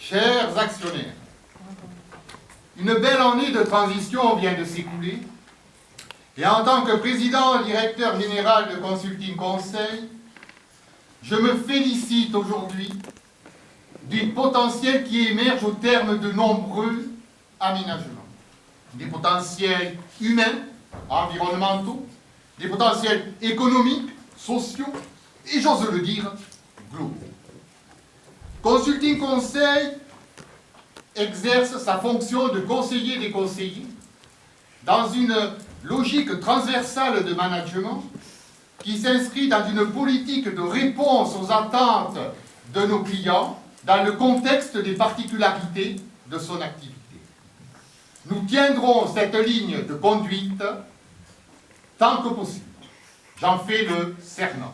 Chers actionnaires, une belle année de transition vient de s'écouler et en tant que président et directeur général de Consulting Conseil, je me félicite aujourd'hui du potentiel qui émerge au terme de nombreux aménagements. Des potentiels humains, environnementaux, des potentiels économiques, sociaux et, j'ose le dire, globaux. Consulting Conseil exerce sa fonction de conseiller des conseillers dans une logique transversale de management qui s'inscrit dans une politique de réponse aux attentes de nos clients dans le contexte des particularités de son activité. Nous tiendrons cette ligne de conduite tant que possible. J'en fais le serment.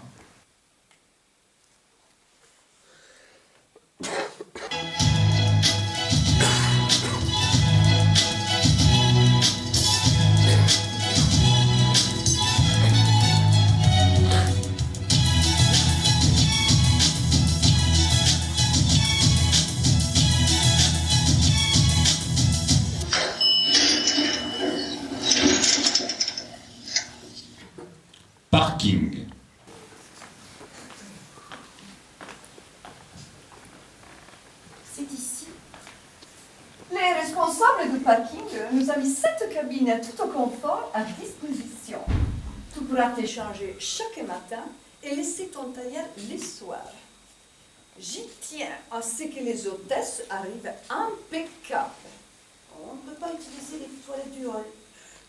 Parking. C'est ici. Les responsables du parking nous ont mis cette cabine tout au confort à disposition. Tu pourras t'échanger chaque matin et laisser ton tailleur le soir. J'y tiens à ce que les hôtesses arrivent impeccables. On ne peut pas utiliser les toilettes du hall.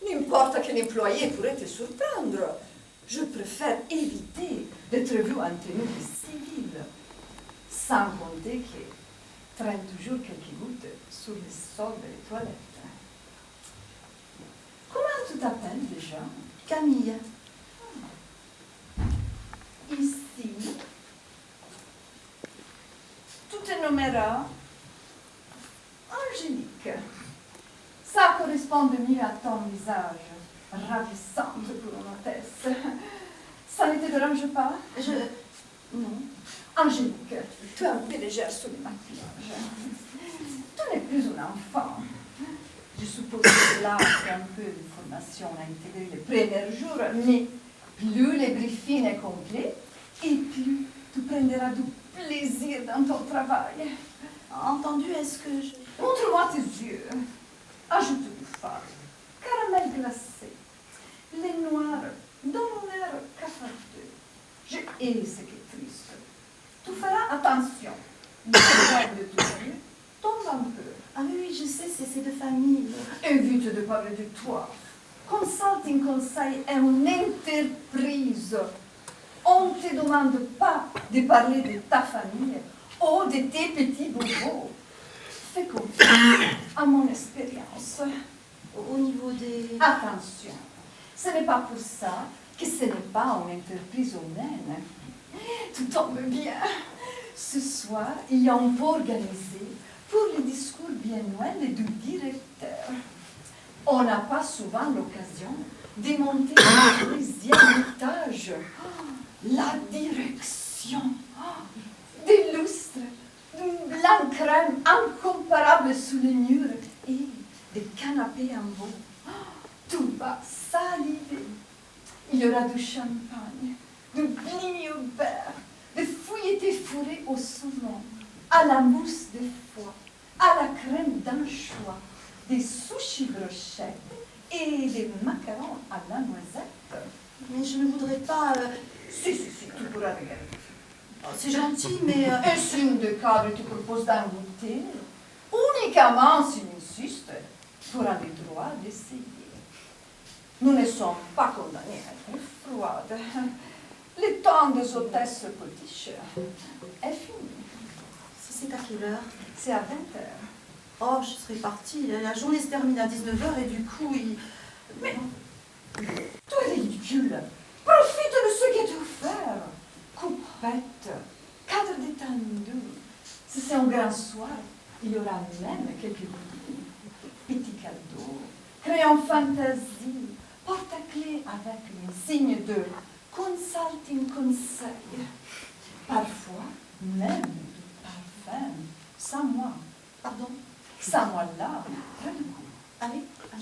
N'importe quel employé pourrait te surprendre. Je préfère éviter d'être vu en tenue de civile. Sans compter que traîne toujours quelques gouttes sur le sol des toilettes. Comment tu t'appelles déjà? Camille. Ici, tu te nommeras Angélique. Ça correspond mieux à ton visage, ravissante pour une hôtesse. Ça ne te dérange pas? Non. Angélique, tu as un peu légère sous le maquillage. Tu n'es plus un enfant. Je suppose que là, c'est un peu de formation à intégrer les premiers jours, mais plus le briefing est complet, et plus tu prendras du plaisir dans ton travail. Entendu, est-ce que je... Montre-moi tes yeux. Ajoute du fard, caramel glacé, les noirs donnent l'air cafardeux. Je hais ce qui est triste. Tu feras attention. Le regard de tes yeux tombe un peu. Ah oui, je sais, c'est de famille. Évite de parler de toi. Consulting Conseil est une entreprise. On ne te demande pas de parler de ta famille ou de tes petits bobos. Fais confiance à mon expérience. Au niveau des... Attention, ce n'est pas pour ça que ce n'est pas une entreprise humaine. Tout tombe bien. Ce soir, il y a un pot organisé pour le discours biannuel du directeur. On n'a pas souvent l'occasion de monter le deuxième étage. La direction, des lustres, d'une blanc crème incomparable sous les murs et des canapés en bois. Tout va saliver. Il y aura du champagne, du blignes au beurre, des fouilletés fourrées au saumon, à la mousse de foie, à la crème d'anchois, des sushis brochettes et des macarons à la noisette. Mais je ne voudrais pas... Si, tu pourras regarder. Oh, c'est gentil, mais... Un signe de cadre te propose d'en goûter. Uniquement s'il insiste, tu auras le droit d'essayer. Nous ne sommes pas condamnés à être froides. Le temps des hôtesses potiches est fini. C'est à quelle heure? C'est à 20h. Oh, je serais partie. La journée se termine à 19h et du coup, Mais tu es ridicule. Profite de ce qui est offert. Coupette, cadre détendu. Si c'est un grand soir, il y aura même quelques goodies. Petits cadeaux, crayons fantaisie, porte-clés avec un signe de Consulting Conseil. Parfois, même du parfum, sans moi. Pardon? Ça, moi-là, rien de coup. Ah oui? Ah,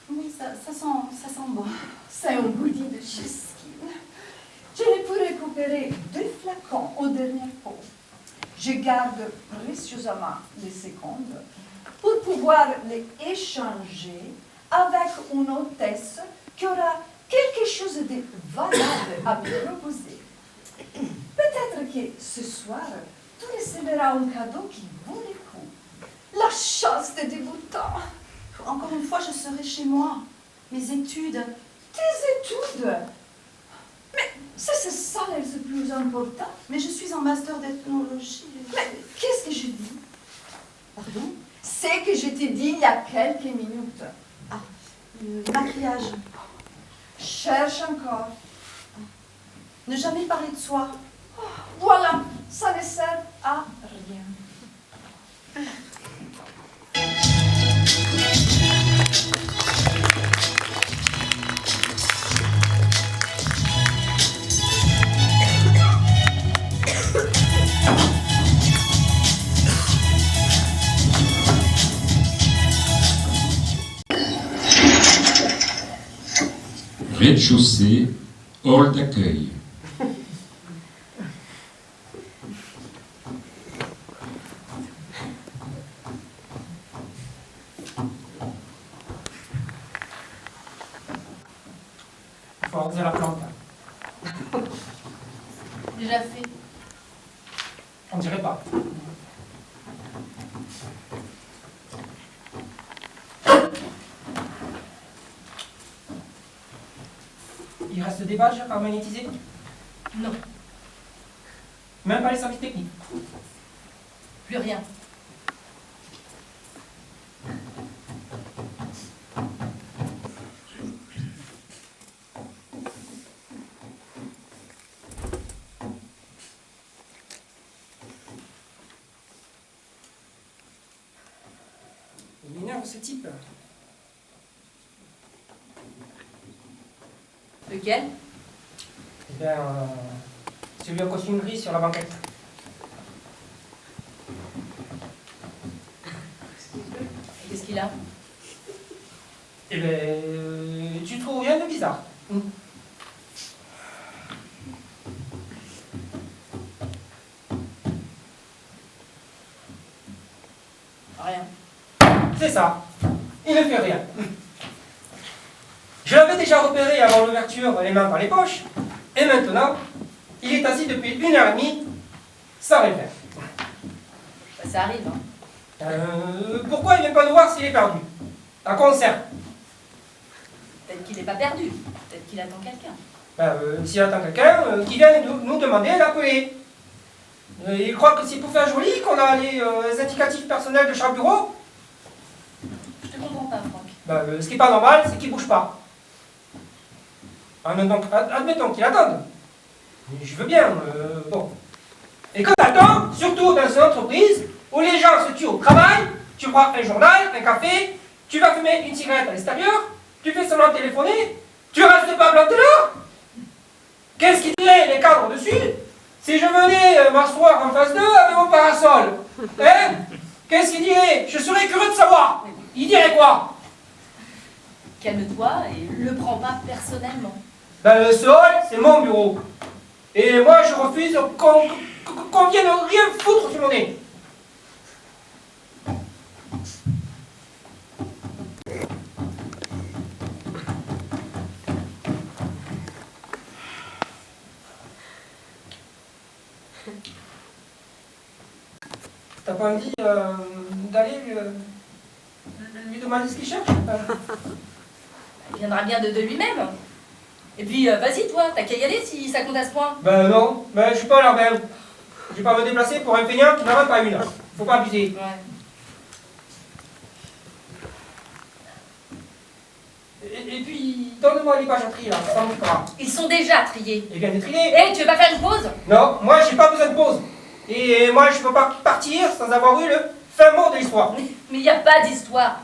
oui, ça sent bon. C'est un goodie de chez Skin. Je l'ai pu récupérer 2 flacons au dernier pot. Je garde précieusement les secondes pour pouvoir les échanger avec une hôtesse qui aura quelque chose de valable à me proposer. Peut-être que ce soir, tu recevras un cadeau qui vaut le coup. La chasse des débutants. Encore une fois, je serai chez moi. Mes études. Tes études. Mais c'est ça le plus important. Mais je suis en master d'ethnologie. Mais qu'est-ce que je dis? Pardon? C'est que je t'ai dit il y a quelques minutes. Ah, le maquillage. Cherche encore. Ne jamais parler de soi. Voilà, ça ne sert à rien. Rez-de-chaussée, hall d'accueil. Il faut arroser la plante. Déjà fait. On dirait pas. Il reste des badges à magnétiser? Non, Même pas les services techniques. plus rien. Il m'énerve ce type. Lequel? Eh bien, celui en costume gris sur la banquette. Et qu'est-ce qu'il a? Eh bien, tu trouves rien de bizarre? Rien. C'est ça. Il ne fait rien. Je l'avais déjà repéré avant l'ouverture, les mains dans les poches. Et maintenant, il est assis depuis 1h30, sans rien faire. Bah, ça arrive, hein. Pourquoi il ne vient pas nous voir s'il est perdu? À quoi on sert? Peut-être qu'il n'est pas perdu. Peut-être qu'il attend quelqu'un. S'il attend quelqu'un, qui vienne nous demander d'appeler. Il croit que c'est pour faire joli qu'on a les indicatifs personnels de chaque bureau. Je te comprends pas, Franck. Ce qui n'est pas normal, c'est qu'il ne bouge pas. Donc, admettons qu'il attende. Je veux bien, bon. Et quand t'attends, surtout dans une entreprise où les gens se tuent au travail, tu prends un journal, un café, tu vas fumer une cigarette à l'extérieur, tu fais seulement téléphoner, tu restes pas planté là. Qu'est-ce qu'ils diraient les cadres dessus si je venais m'asseoir en face d'eux avec mon parasol? Hein? Qu'est-ce qu'ils diraient? Je serais curieux de savoir. Ils diraient quoi? Calme-toi et le prends pas personnellement. Ce hall, c'est mon bureau. Et moi, je refuse qu'on vienne rien foutre sur mon nez. T'as pas envie d'aller lui demander ce qu'il cherche? Il viendra bien de lui-même. Et puis, vas-y, toi, t'as qu'à y aller si ça compte à ce point. Non, je suis pas là même. Je vais pas me déplacer pour un feignant qui n'en a pas une. Faut pas abuser. Ouais. Et puis, donne-moi les pages à trier là, ça m'occupera. Ils sont déjà triés. Et bien des trier. Hé, tu veux pas faire une pause? Non, moi j'ai pas besoin de pause. Et moi je peux pas partir sans avoir eu le fin mot de l'histoire. Mais il n'y a pas d'histoire.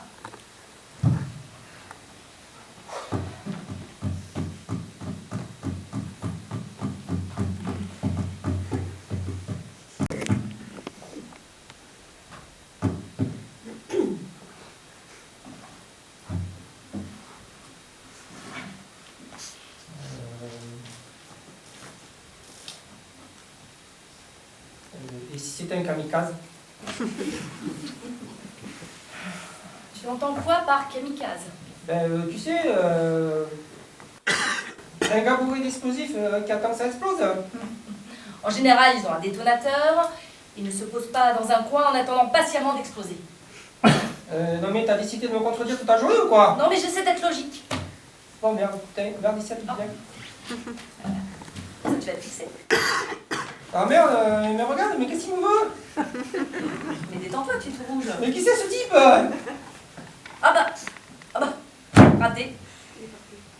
c'était un kamikaze. Tu entends quoi par kamikaze? Ben, tu sais, un gars bourré d'explosifs qui attend que ça explose. En général, ils ont un détonateur. Ils ne se posent pas dans un coin en attendant patiemment d'exploser. Non mais t'as décidé de me contredire toute la journée ou quoi? Non, mais j'essaie d'être logique. Bon, merde, putain, vers 17, tu viens. Ça, tu vas te fixer. Ah merde, mais regarde, mais qu'est-ce qu'il me veut? Mais détends-toi, tu es tout rouge. Mais qui c'est ce type? Ah bah, raté.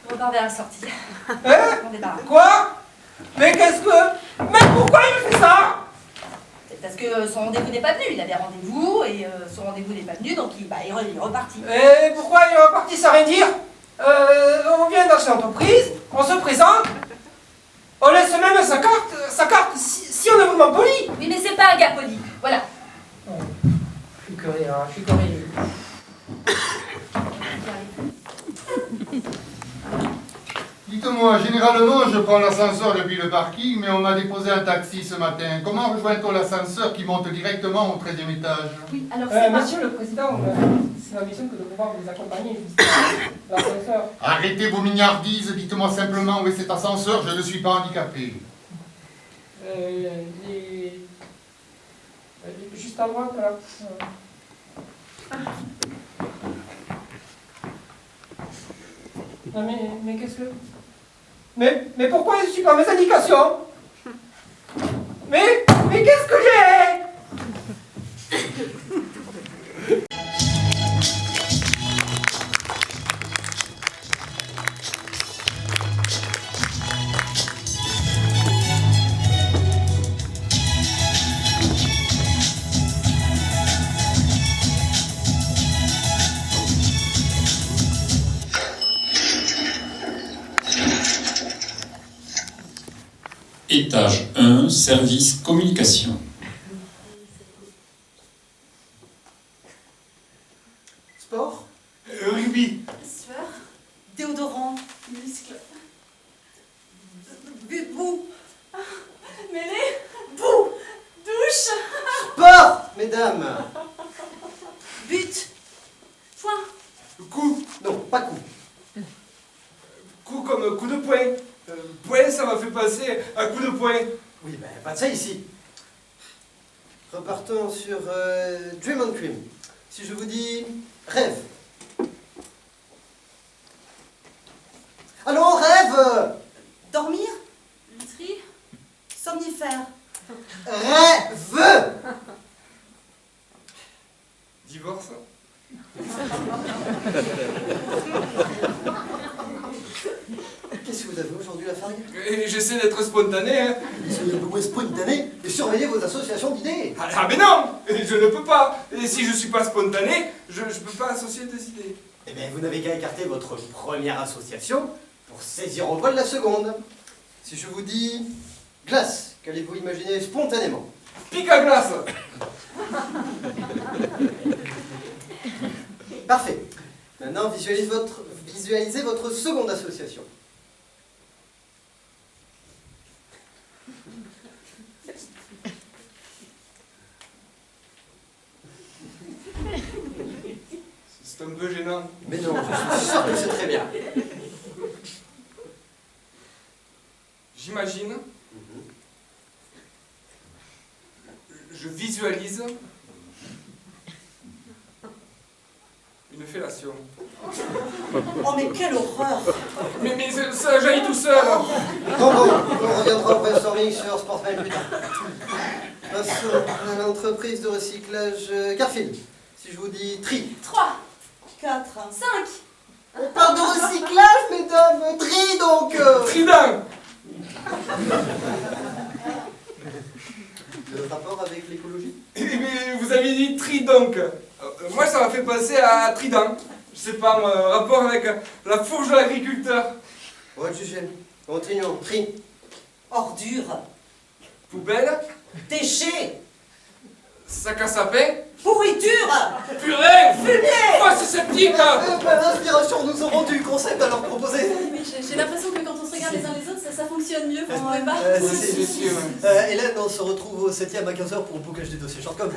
On repart vers la sortie. Hein? On débarque. Quoi? Mais qu'est-ce que... Mais pourquoi il me fait ça? C'est parce que son rendez-vous n'est pas venu. Il avait rendez-vous et son rendez-vous n'est pas venu, donc il est reparti. Et pourquoi il est reparti sans rien dire? On vient dans une entreprise, on se présente, on laisse même sa carte si on est vraiment poli. Oui, mais c'est pas un gars poli. Voilà. Je suis curé, hein, je suis curé. Dites-moi, généralement, je prends l'ascenseur depuis le parking, mais on m'a déposé un taxi ce matin. Comment rejoint-on l'ascenseur qui monte directement au 13e étage? Oui, alors c'est pas... Monsieur le Président, c'est ma mission que de pouvoir vous accompagner jusqu'à l'ascenseur. Arrêtez vos mignardises, dites-moi simplement où est cet ascenseur, je ne suis pas handicapé. Juste à droite, là. Non mais qu'est-ce que... Mais pourquoi je suis pas mes indications? Mais qu'est-ce que j'ai? Étage 1, service communication. Sport, rugby, Sueur, déodorant, muscle. Boue, mêlée, boue, douche, sport, mesdames. but, point. Coup, non, pas coup. Coup comme coup de poing. Poing, ça m'a fait passer à coup de poing. Oui, ben pas de ça ici. Repartons sur Dream and Cream. Si je vous dis rêve. Allons, rêve. Dormir, literie, somnifère. Rêve. Divorce. Qu'est-ce que vous avez aujourd'hui, la fargue? J'essaie d'être spontané, hein. Soyez un peu moins spontané et surveillez vos associations d'idées. Ah mais non, je ne peux pas. Et si je suis pas spontané, je peux pas associer des idées. Eh bien, vous n'avez qu'à écarter votre première association pour saisir au vol la seconde. Si je vous dis glace, qu'allez-vous imaginer spontanément? Pique à glace. Parfait. Maintenant, visualisez votre seconde association. C'est un peu gênant. Mais non, je suis sûr que c'est très bien. J'imagine, je visualise une fellation. Oh mais quelle horreur! Mais ça jaillit tout seul. Bon, on reviendra au brainstorming sur Sportman plus tard. Passons à l'entreprise de recyclage Garfield. Si je vous dis tri. 3, 4, 5. On parle de recyclage, mesdames. Tri, donc. Trident. Le rapport avec l'écologie? Mais vous avez dit tri donc. Moi ça m'a fait passer à trident. Je sais pas, rapport avec la fourche de l'agriculteur. Ouais, sujet. Continuons. Tri. ordure, Poubelle. déchets, Sac à sapin. pourriture, Purée. fumier. Moi c'est sceptique. L'inspiration nous aurons du concept à leur proposer. J'ai l'impression que quand on se regarde regarde les uns les autres, ça fonctionne mieux, vous trouvez pas? Si. Hélène, on se retrouve au 7e à 15h pour le boucage des dossiers Shortcom. Ouais.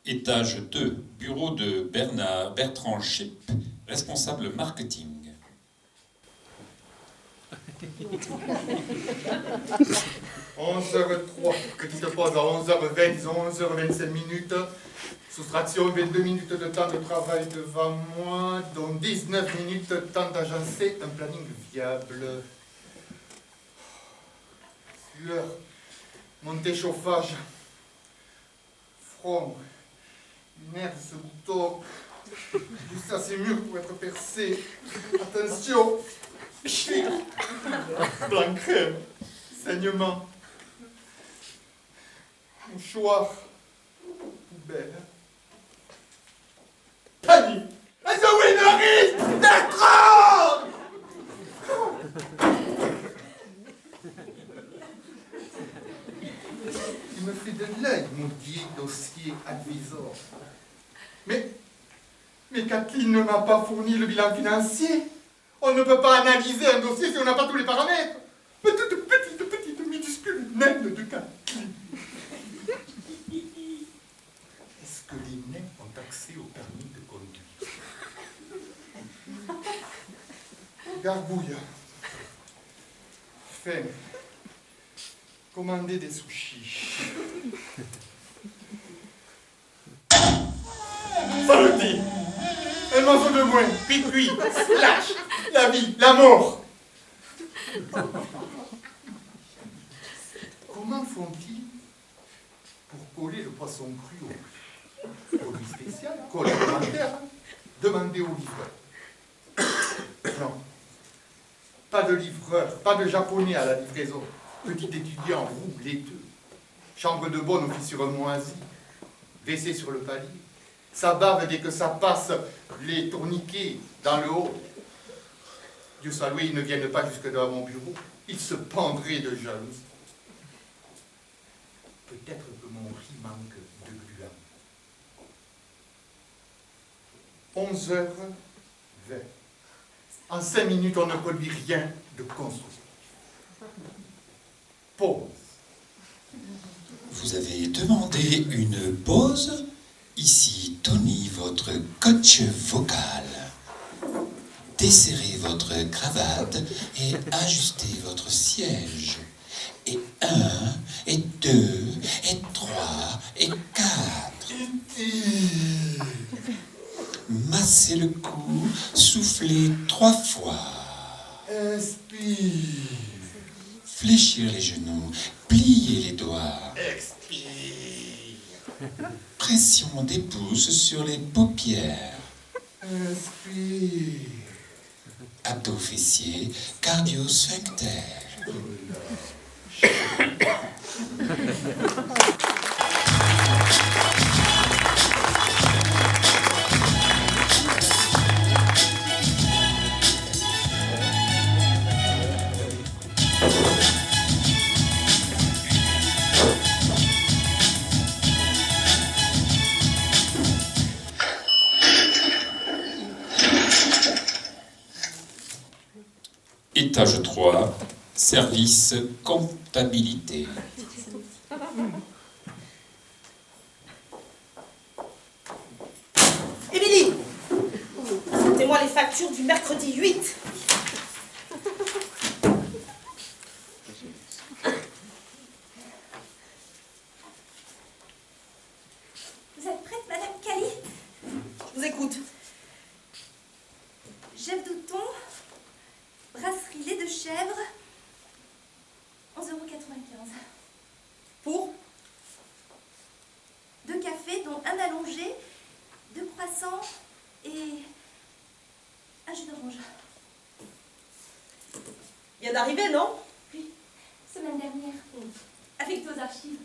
Étage 2, bureau de Bertrand Chip, responsable marketing. 11h03, petite pause à 11h20, disons 11h25 minutes. Soustraction, 22 minutes de temps de travail devant moi, dont 19 minutes de temps d'agencer un planning viable. Sueur, montée chauffage, front, nerf ce bouton, tout ça c'est mieux pour être percé. Attention, chic, blanc crème, saignement, mouchoir, poubelle. Panique! The winner is Bertrand! Il me fait de l'œil, mon dit dossier advisor. Mais Kathleen ne m'a pas fourni le bilan financier. On ne peut pas analyser un dossier si on n'a pas tous les paramètres. Petite, minuscule naine de Kathleen. Est-ce que les nains ont accès au permis de conduire? Gargouille. Faim. Commander des sushis. Saluti. Un oiseau de moins, cuit, slash, la vie, la mort. Comment font-ils pour coller le poisson cru au produit spécial, coller alimentaire, Demandez au livreur. Non. Pas de livreur, pas de japonais à la livraison. Petit étudiant roux, laiteux. Chambre de bonne, officier moisi. WC sur le palier. Ça bave dès que ça passe les tourniquets dans le haut. Dieu soit loué, ils ne viennent pas jusque dans mon bureau. Ils se pendraient de jalousie. Peut-être que mon riz manque de gluant. 11h20. En 5 minutes, on ne produit rien de constructif. Pause. Vous avez demandé une pause? Ici Tony, votre coach vocal. Desserrez votre cravate et ajustez votre siège. Et 1, et 2, et 3, et 4. Massez le cou, soufflez 3 fois. Inspire. Fléchir les genoux, plier les doigts. Expire. Pression des pouces sur les paupières. Inspire. Abdos fessiers, cardio sphincter. Étage 3, service comptabilité. Émilie, sortez-moi les factures du mercredi 8. Vous êtes prête, Madame Cali? Je vous écoute. Jeff Douton, brasserie lait de chèvre, 11,95 €. Pour 2 cafés, dont un allongé, 2 croissants et un jus d'orange. vient d'arriver, non? Oui, semaine dernière, affecté aux archives.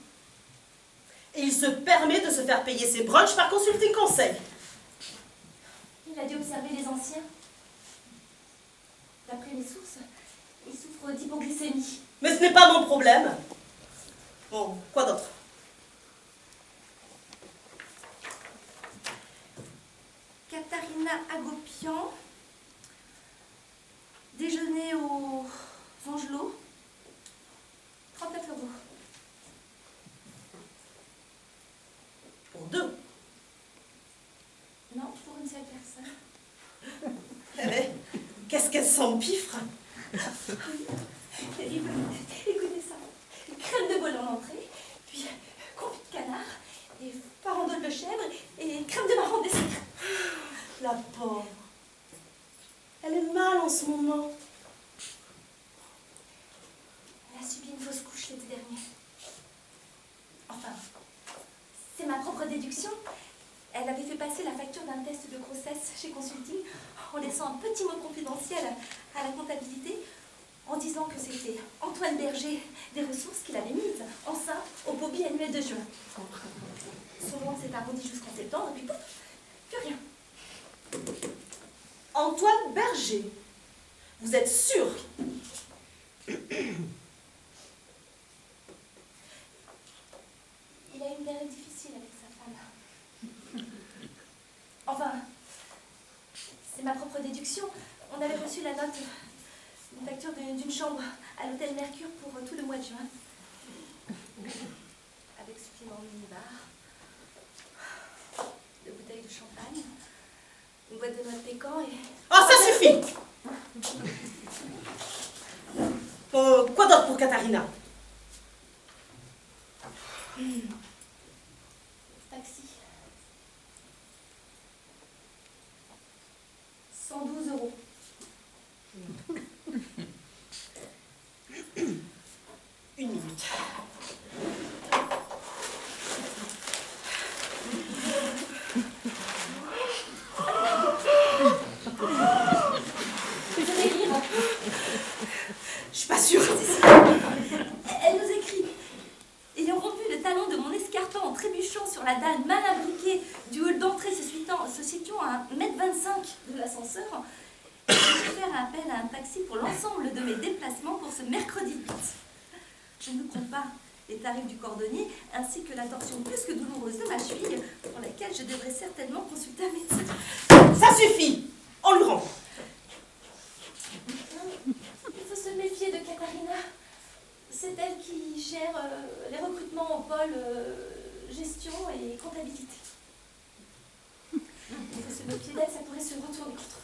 Et il se permet de se faire payer ses brunchs par Consulting Conseil. Il a dû observer les anciens. D'après mes sources, il souffre d'hypoglycémie. Mais ce n'est pas mon problème. Bon, quoi d'autre? Katharina Agopian. Déjeuner au Angelot. 39 €. Pour deux. Non, pour une seule personne. Eh ben, qu'est-ce qu'elle s'empiffre? Écoutez ça. Crème de bol en entrée, puis confit de canard, et farandole de chèvre, et crème de marron dessert. La pauvre. Elle est mal en ce moment. Elle a subi une fausse couche l'été dernier. Enfin, c'est ma propre déduction. Elle avait fait passer la facture d'un test de grossesse chez Consulting en laissant un petit mot confidentiel à la comptabilité en disant que c'était Antoine Berger des ressources qui l'avait mise enceinte au pot biannuel de juin. Son nom s'est arrondi jusqu'en septembre et puis pouf, plus rien. Antoine Berger. Vous êtes sûr? Il a eu une période difficile avec sa femme. Enfin, c'est ma propre déduction. On avait reçu la note, une facture d'une chambre à l'hôtel Mercure pour tout le mois de juin. Avec supplément de minibar, 2 bouteilles de champagne, une boîte de noix de pécan et... Oh, ça suffit! Quoi d'autre pour Katharina? Taxi. 112 €. Une minute. Vous allez rire. Je suis pas sûre. Elle nous écrit. Ayant rompu le talon de mon escarpin en trébuchant sur la dalle mal imbriquée du hall d'entrée se situant à 1,25 m de l'ascenseur, je vais faire appel à un taxi pour l'ensemble de mes déplacements pour ce mercredi 8. Je ne compte pas les tarifs du cordonnier ainsi que la torsion plus que douloureuse de ma cheville pour laquelle je devrais certainement consulter un médecin. Ça suffit! On lui rend. Il faut se méfier de Katharina. C'est elle qui gère les recrutements au pôle gestion et comptabilité. Il faut se méfier d'elle, ça pourrait se retourner contre eux.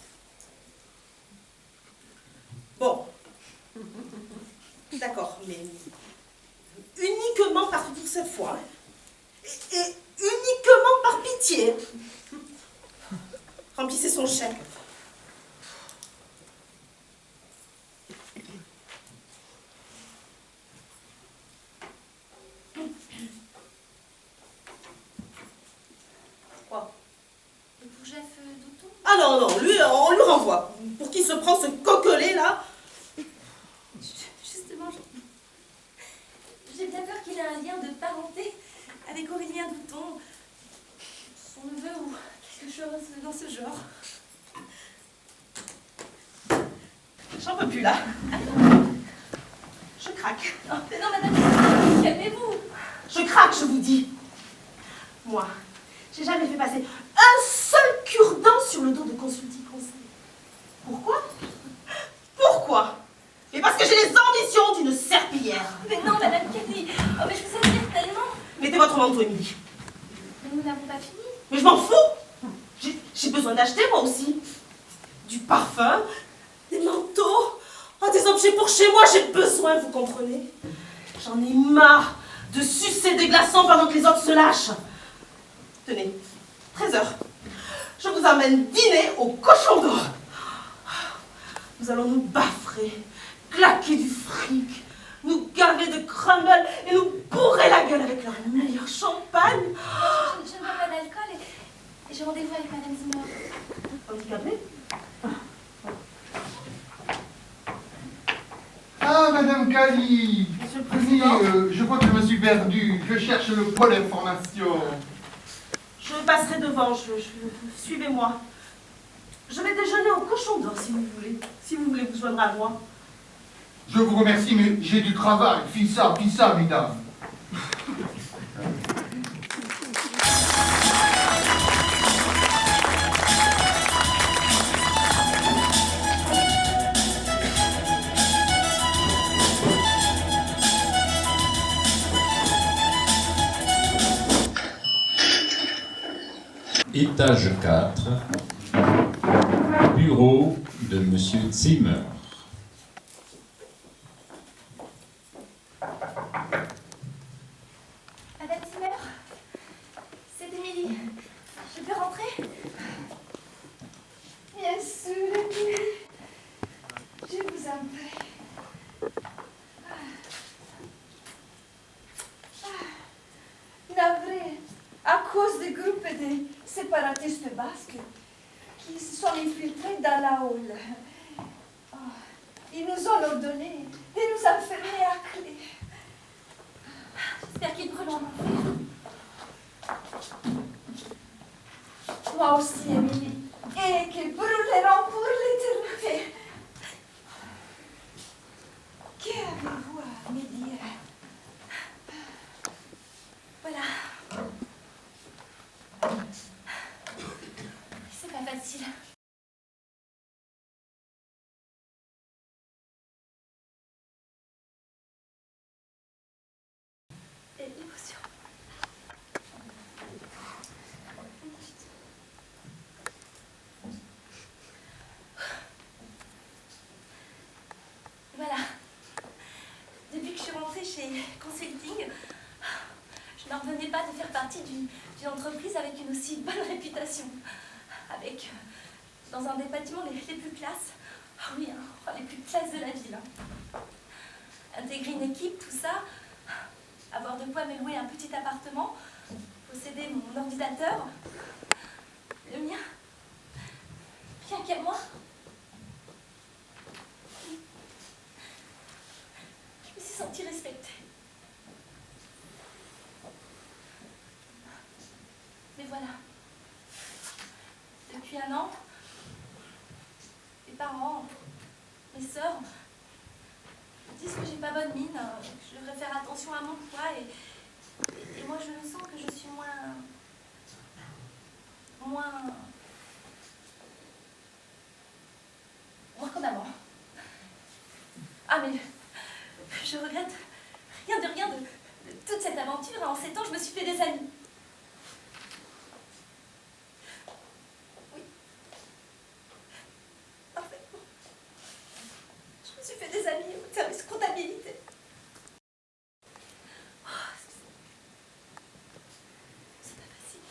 Bon. D'accord, mais uniquement pour cette fois. Et uniquement par pitié. Remplissez son chèque. Quoi? Et pour Jeff Douton? Ah non, non, lui, on lui renvoie. Pour qui se prend ce coquelet là? Justement, j'ai bien peur qu'il ait un lien de parenté avec Aurélien Douton, son neveu ou quelque chose dans ce genre. J'en peux plus là. Je craque. Oh, mais non, madame, calmez-vous. Je craque, je vous dis. Moi, j'ai jamais fait passer un seul cure-dent sur le dos de Consulting Conseil. Pourquoi? Pourquoi? Mais parce que j'ai les ambitions d'une serpillière. Mais non, madame Cathy. Oh, mais je vous admire tellement. Mettez votre manteau, Émilie. Mais nous n'avons pas fini. Mais je m'en fous. J'ai besoin d'acheter, moi aussi. Du parfum, des manteaux, des objets pour chez moi. J'ai besoin, vous comprenez? J'en ai marre de sucer des glaçons pendant que les autres se lâchent. Tenez, 13h. Je vous emmène dîner au Cochon d'Or. Nous allons nous baffrer, claquer du fric, nous gaver de crumble et nous bourrer la gueule avec leur meilleur champagne. Je ne bois pas d'alcool et j'ai rendez-vous avec madame Zimmer. Handicapé? Ah, Madame Cali. Monsieur le Venez, Président. je crois que je me suis perdu. Je cherche le pôle information. Je passerai devant, suivez-moi. Je vais déjeuner au cochon d'or si vous voulez vous joindre à moi. Je vous remercie, mais j'ai du travail. Fissa, mesdames. Étage 4, bureau de Monsieur Zimmer. Madame Zimmer, c'est Émilie. Je peux rentrer? Bien sûr, Émilie. Je vous en prie. Navré, à cause des groupes de séparatistes basques qui se sont infiltrés dans la hall. Ils nous ont ordonné de nous enfermer à clé. J'espère qu'ils brûleront mon frère. Moi aussi, Émilie. Et qu'ils brûleront pour l'éternité. Qu'avez-vous à me dire? Voilà. C'est pas facile. Et l'émotion. Voilà. Depuis que je suis rentrée chez Consulting, je n'en revenais pas de faire partie d'une entreprise avec une aussi bonne réputation. Avec, dans un des bâtiments les plus classes. Ah oui, hein, les plus classes de la ville. Intégrer une équipe, tout ça. Avoir de quoi me louer un petit appartement. Posséder mon ordinateur. Le mien. Rien qu'à moi. Je me suis sentie respectée. Mais voilà. Depuis un an, mes parents, mes sœurs disent que j'ai pas bonne mine, que je devrais faire attention à mon poids et moi je sens que je suis moins comme avant. Ah mais je regrette rien de toute cette aventure. En 7 ans, je me suis fait des amis. Des amis au service comptabilité. Oh, c'est pas facile.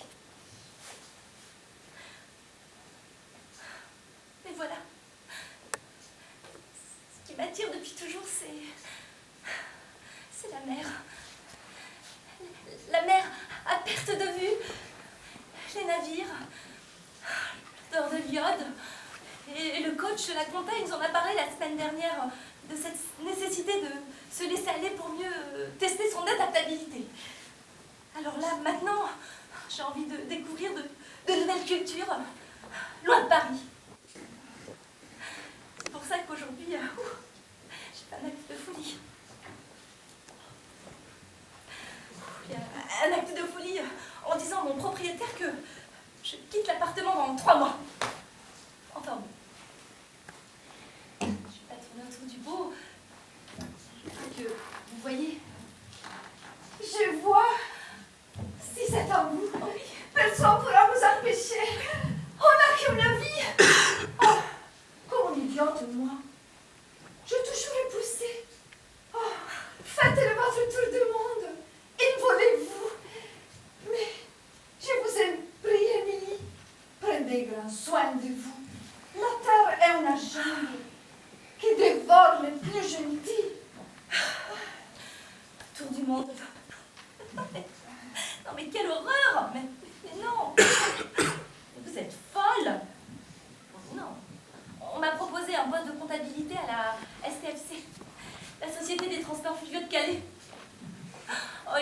Mais voilà. Ce qui m'attire depuis toujours, c'est la mer. La mer à perte de vue. Les navires. L'odeur de l'iode. Et le coach de la compta, il nous en a parlé la semaine dernière de cette nécessité de se laisser aller pour mieux tester son adaptabilité. Alors là, maintenant, j'ai envie de découvrir de nouvelles cultures, loin de Paris. C'est pour ça qu'aujourd'hui, j'ai fait un acte de folie. Un acte de folie en disant à mon propriétaire que je quitte l'appartement dans 3 mois. Enfin bon. Je ne vais pas tourner autour du pot. Je crois que vous voyez. Je vois. Si c'est à vous, personne ne pourra vous empêcher. On n'a qu'une vie. Oh, comme une idiote, moi. Je toujours repoussé. Oh, faites votre tour du monde. Envolez-vous. Mais je vous en prie, Émilie. Prenez grand soin de vous. La terre est une jungle qui dévore les plus gentils. Tour du monde. Non mais quelle horreur! Mais non! Vous êtes folle! Non. On m'a proposé un poste de comptabilité à la STFC, la Société des Transports Fluviaux de Calais. Oh,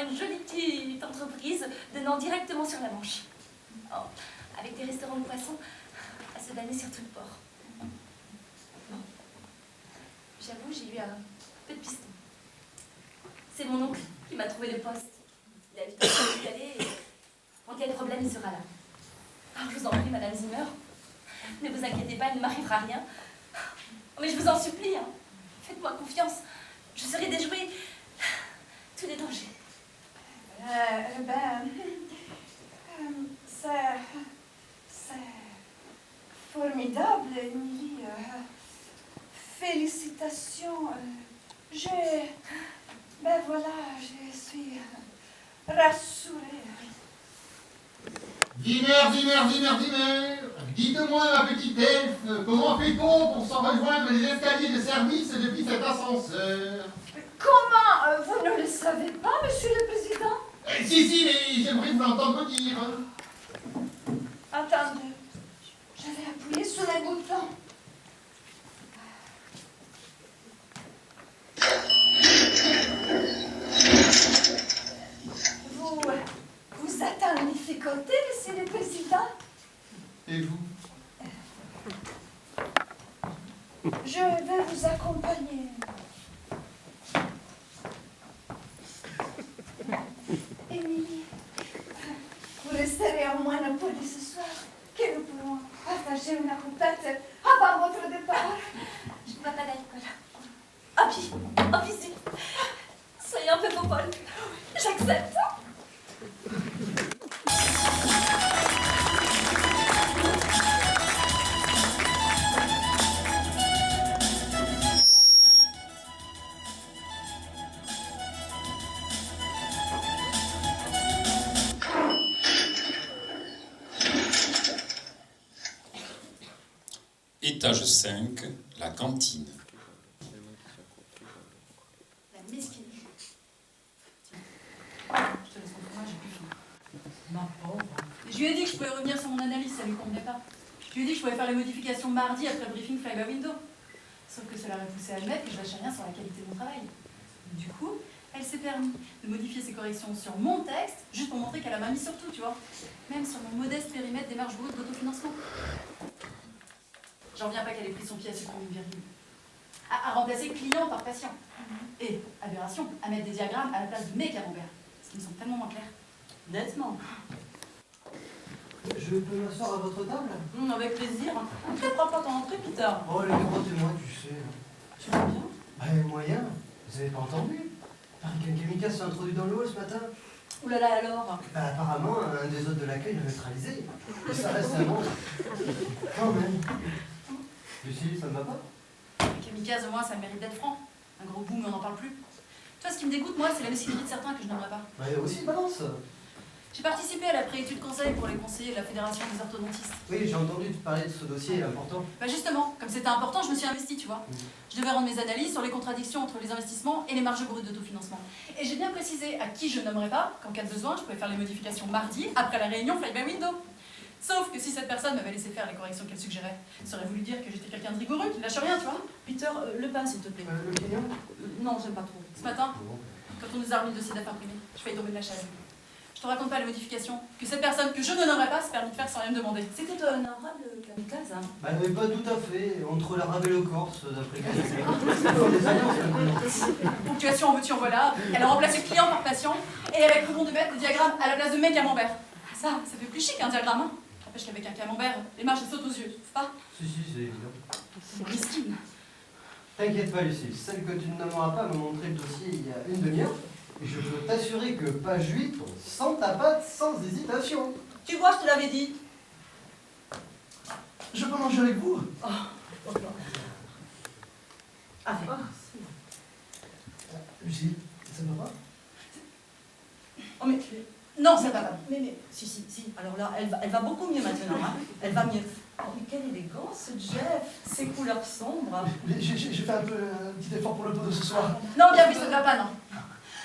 menant directement sur la Manche. Oh, avec des restaurants de poissons à se damner sur tout le port. Bon. J'avoue, j'ai eu un peu de piston. C'est mon oncle qui m'a trouvé le poste. Il habite à Calais et en cas de problème, il sera là. Alors, je vous en prie, Madame Zimmer, ne vous inquiétez pas, il ne m'arrivera rien. Mais je vous en supplie, hein. Faites-moi confiance. Je saurai déjouer tous les dangers. C'est formidable, Émilie. Félicitations. Ben voilà, je suis rassurée. Wiener, dites-moi, ma petite elfe, comment fait-on pour s'en rejoindre les escaliers de service depuis cet ascenseur? Comment vous ne le savez pas, monsieur le président? Si, mais j'aimerais vous l'entendre dire. Attendez, je vais appuyer sur les boutons. Vous êtes un difficulté, monsieur le président? Et vous? Je vais vous accompagner. Émilie, vous resterez à Monopoly ce soir, que nous pourrons partager une coupette avant votre départ. Je ne bois pas d'alcool. Oh puis, zut. Soyez un peu folle. J'accepte. Étage 5, la cantine. La mesquine. Je te laisse mon fromage, j'ai plus faim. Ma pauvre. Je lui ai dit que je pouvais revenir sur mon analyse, ça lui convenait pas. Je lui ai dit que je pouvais faire les modifications mardi après le briefing Fly by Window. Sauf que cela aurait poussé à admettre que je lâchais rien sur la qualité de mon travail. Du coup, elle s'est permis de modifier ses corrections sur mon texte, juste pour montrer qu'elle a ma mise sur tout, tu vois. Même sur mon modeste périmètre des marges brutes d'autofinancement. J'en reviens pas qu'elle ait pris son pied à supprimer une virgule. À remplacer client par patient. Et, aberration, à mettre des diagrammes à la place de mes camemberts. Ce qui me semble tellement moins clair. Nettement. Je peux m'asseoir à votre table? Avec plaisir. Tu ne prends pas ton entrée, Peter. Oh, les gros témoins, tu sais. Tu vas bien? Moyen. Vous avez pas entendu? Pareil qu'un kamikaze s'est introduit dans le hall ce matin. Ouh là là, alors? Apparemment, un des hôtes de l'accueil l'a neutralisé. Ça reste un monstre. Quand même. Lucie, ça ne va pas? Kamikaze, au moins, ça mérite d'être franc. Un gros boom, mais on n'en parle plus. Toi, ce qui me dégoûte, moi, c'est la mesquinerie de certains que je n'aimerais pas. Aussi, balance. J'ai participé à la préétude conseil pour les conseillers de la Fédération des orthodontistes. Oui, j'ai entendu te parler de ce dossier important. Justement, comme c'était important, je me suis investie, tu vois. Je devais rendre mes analyses sur les contradictions entre les investissements et les marges brutes d'autofinancement. Et j'ai bien précisé à qui je nommerais pas qu'en cas de besoin, je pouvais faire les modifications mardi, après la réunion Fly by Window. Sauf que si cette personne m'avait laissé faire les corrections qu'elle suggérait, ça aurait voulu dire que j'étais quelqu'un de rigoureux, qui ne lâche rien, tu vois. Peter, le pain, s'il te plaît. Le quignon? Non, j'aime pas trop. Ce matin, quand on nous a remis le dossier d'affaires imprimé, je failli tomber de la chaise. Je te raconte pas les modifications que cette personne que je ne nommerai pas s'est permis de faire sans rien me demander. C'était honorable, kamikaze, hein. Pas tout à fait. Entre l'arabe et le corse, d'après des alliances. Ponctuation en veux-tu en voilà. Elle a remplacé client par patient et elle a cru bon de mettre des diagrammes à la place de mes camemberts. Ça fait plus chic un diagramme, hein. N'empêche qu'avec un camembert, les marges sautent aux yeux, trouves pas? Si, c'est évident. Mesquine. T'inquiète pas, Lucie. Celle que tu ne nommeras pas m'a montré le dossier il y a une demi-heure. Et je peux t'assurer que page 8, sans ta patte, sans hésitation. Tu vois, je te l'avais dit. Je peux manger avec vous? Avec. Lucie, ça va pas? Oh mais... Non, ça va pas. Mais, si. Alors là, elle va beaucoup mieux maintenant, hein. Elle va mieux. Oh, mais quelle élégance, Jeff. Ces couleurs sombres. J'ai fait un petit effort pour le pot de ce soir. Non, bien vu, ça ne va pas, non.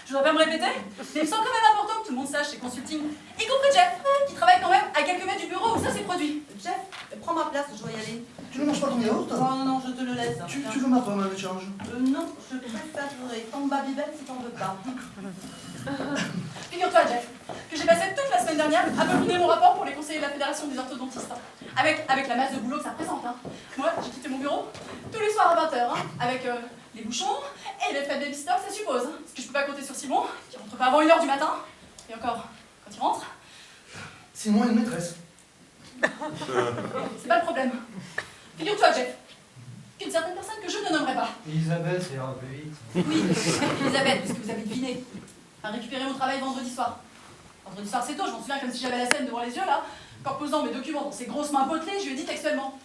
Je dois pas me répéter, mais il me semble quand même important que tout le monde sache chez Consulting, y compris Jeff, qui travaille quand même à quelques mètres du bureau où ça s'est produit. Jeff, prends ma place, je dois y aller. Tu ne manges pas ton yaourt? Non, je te le laisse. Tu veux ma pomme en échange? Non, je préférerais ton Babybel si t'en veux pas. Figure-toi, Jeff, que j'ai passé toute la semaine dernière à peaufiner mon rapport pour les conseillers de la Fédération des orthodontistes. Avec la masse de boulot que ça représente. Moi, j'ai quitté mon bureau tous les soirs à 20h, avec les bouchons et les fêtes de babysitter, ça suppose. Parce que je peux pas compter sur Simon, qui rentre pas avant 1h du matin. Et encore, quand il rentre... Simon est une maîtresse. C'est pas le problème. Figure-toi, Jeff, qu'une certaine personne que je ne nommerai pas. Elisabeth, c'est un peu vite. Oui, Elisabeth, puisque vous avez deviné, a récupéré mon travail vendredi soir. Vendredi soir, c'est tôt, je m'en souviens comme si j'avais la scène devant les yeux, là. Qu'en posant mes documents dans ses grosses mains potelées, je lui ai dit textuellement.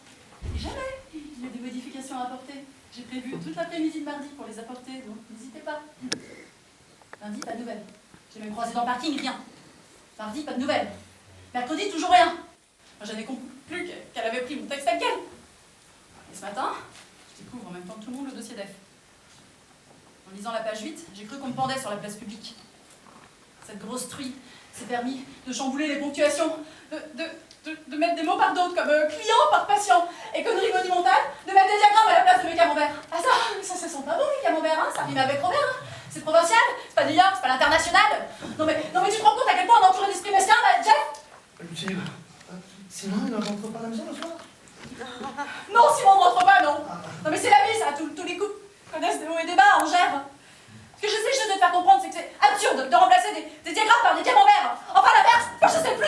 Et jamais, il y a des modifications à apporter. J'ai prévu toute l'après-midi de mardi pour les apporter, donc n'hésitez pas. Lundi, pas de nouvelles. J'ai même croisé dans le parking, rien. Mardi, pas de nouvelles. Mercredi, toujours rien. J'avais conclu qu'elle avait pris mon texte tel quel. Et ce matin, je découvre en même temps que tout le monde le dossier d'Ef. En lisant la page 8, j'ai cru qu'on me pendait sur la place publique. Cette grosse truie s'est permis de chambouler les ponctuations, de mettre des mots par d'autres, comme client par patient, et connerie monumentale, de mettre des diagrammes à la place de mes camemberts. Ah ça sent pas bon les camemberts, hein, ça rime avec Robert, hein. C'est provincial, c'est pas New York, c'est pas l'international. Non mais tu te rends compte à quel point on est entouré d'esprit mesquin, là, Jeff? Lucille, Simon, il ne rentre pas à la maison le soir? Non, Simon ne rentre pas, non. Non mais c'est la vie, ça, tous les couples connaissent des hauts et des bas, on gère. Ce que je sais juste de te faire comprendre, c'est que c'est absurde de remplacer des diagrammes par des camemberts. Enfin l'inverse, enfin je sais plus,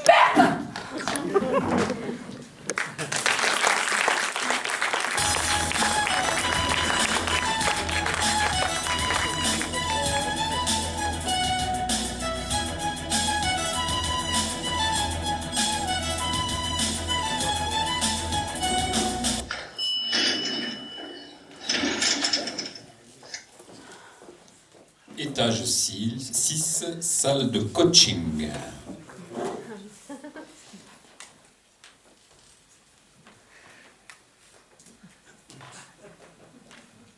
merde. Étage 6, salle de coaching.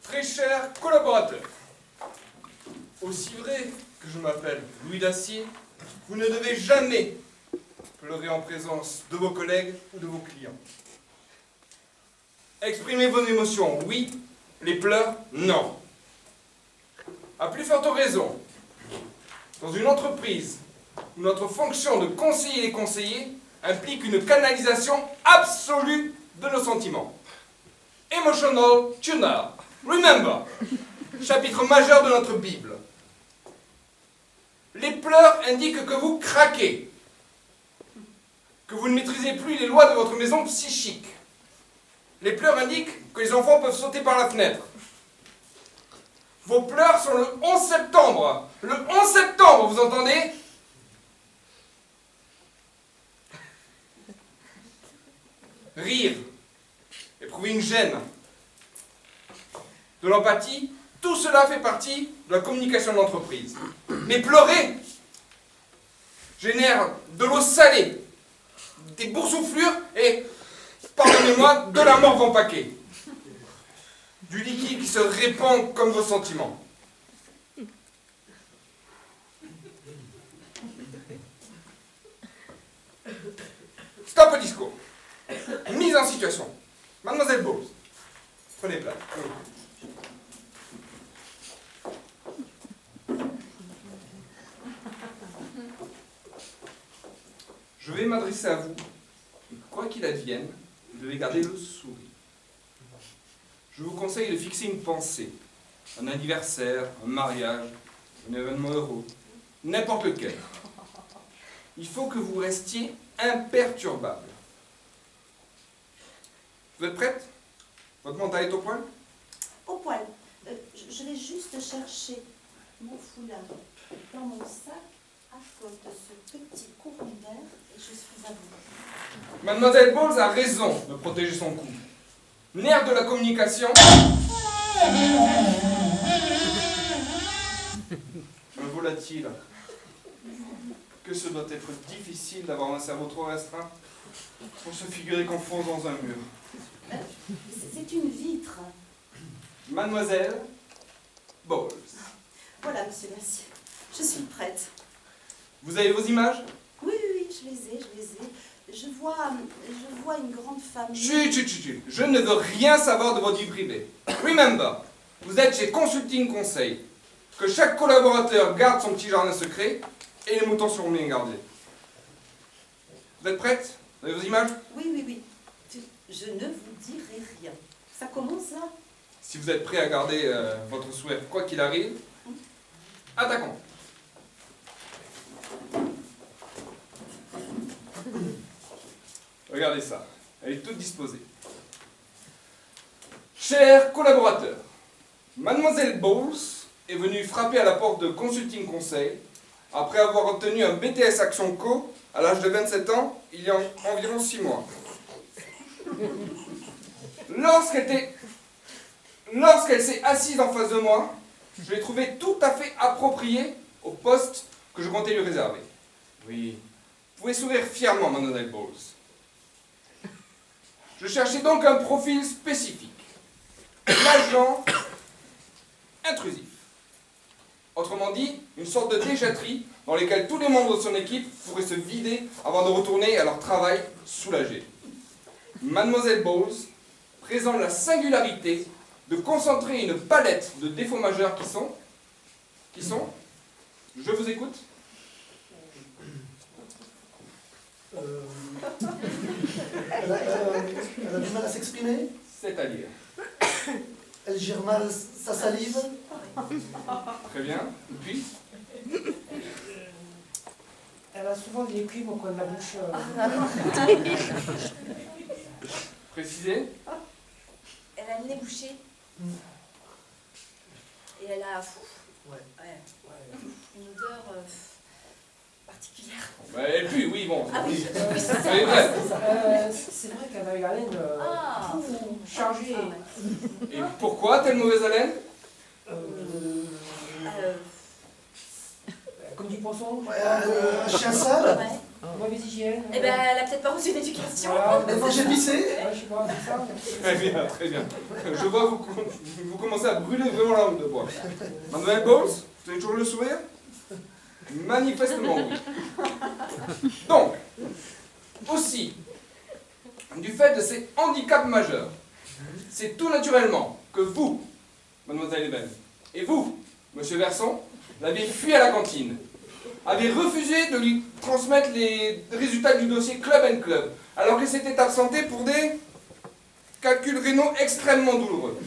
Très chers collaborateurs, aussi vrai que je m'appelle Louis Dacier, vous ne devez jamais pleurer en présence de vos collègues ou de vos clients. Exprimez vos émotions, oui, les pleurs, non. À plus forte raison, dans une entreprise où notre fonction de conseiller les conseillers implique une canalisation absolue de nos sentiments. Emotional tuner. Remember, chapitre majeur de notre Bible. Les pleurs indiquent que vous craquez, que vous ne maîtrisez plus les lois de votre maison psychique. Les pleurs indiquent que les enfants peuvent sauter par la fenêtre. Vos pleurs sont le 11 septembre. Le 11 septembre, vous entendez? Rire, éprouver une gêne, de l'empathie, tout cela fait partie de la communication de l'entreprise. Mais pleurer génère de l'eau salée, des boursouflures et, pardonnez-moi, de la morve en paquet. Du liquide qui se répand comme vos sentiments. Stop au discours. Mise en situation. Mademoiselle Bowles, prenez place. Je vais m'adresser à vous. Et quoi qu'il advienne, vous devez garder le sourire. Je vous conseille de fixer une pensée, un anniversaire, un mariage, un événement heureux, n'importe lequel. Il faut que vous restiez imperturbable. Vous êtes prête? Votre mental est au point? Au poil. Je vais juste chercher mon foulard dans mon sac à cause de ce petit courant d'air et je suis à vous. Mademoiselle Bowles a raison de protéger son cou. Nerf de la communication. Un volatile. Que ce doit être difficile d'avoir un cerveau trop restreint pour se figurer qu'on fonce dans un mur. C'est une vitre. Mademoiselle Bowles. Voilà, monsieur, merci. Je suis prête. Vous avez vos images? Oui, je les ai. Je vois une grande famille. Chut. Je ne veux rien savoir de votre vie privée. Remember, vous êtes chez Consulting Conseil. Que chaque collaborateur garde son petit jardin secret et les moutons seront bien gardés. Vous êtes prête? Vous avez vos images? Oui. Je ne vous dirai rien. Ça commence là? Si vous êtes prêt à garder votre sourire quoi qu'il arrive, attaquons. Regardez ça, elle est toute disposée. Chers collaborateurs, Mademoiselle Bowles est venue frapper à la porte de Consulting Conseil après avoir obtenu un BTS Action Co à l'âge de 27 ans, il y a environ 6 mois. Lorsqu'elle s'est assise en face de moi, je l'ai trouvée tout à fait appropriée au poste que je comptais lui réserver. Oui, vous pouvez sourire fièrement, Mademoiselle Bowles. Je cherchais donc un profil spécifique. L'agent intrusif. Autrement dit, une sorte de déchetterie dans laquelle tous les membres de son équipe pourraient se vider avant de retourner à leur travail soulagés. Mademoiselle Bowles présente la singularité de concentrer une palette de défauts majeurs qui sont, je vous écoute. Elle a du mal à s'exprimer. C'est-à-dire? Elle gère mal sa salive. Très bien. Et puis? Elle a souvent des cuivres au coin de la bouche. Précisez. Elle a le nez bouché. Et elle a une odeur particulière. Et puis, oui, bon. Ah oui, c'est vrai. C'est vrai qu'elle a eu la laine chargée. Et pourquoi telle mauvaise haleine? Comme du poisson. Un chien sale. Mauvaise hygiène. Eh ben, elle a peut-être pas reçu d'éducation. Elle mange épicé. Je sais pas, c'est ça. Très bien, très bien. Je vois vous commencez à brûler vraiment la langue de bois. Mademoiselle Bowles, vous avez toujours le sourire? Manifestement, oui. Donc, aussi, du fait de ces handicaps majeurs, c'est tout naturellement que vous, Mademoiselle Eben, et vous, Monsieur Verson, l'avez fui à la cantine, avez refusé de lui transmettre les résultats du dossier Club & Club, alors qu'il s'était absenté pour des calculs rénaux extrêmement douloureux.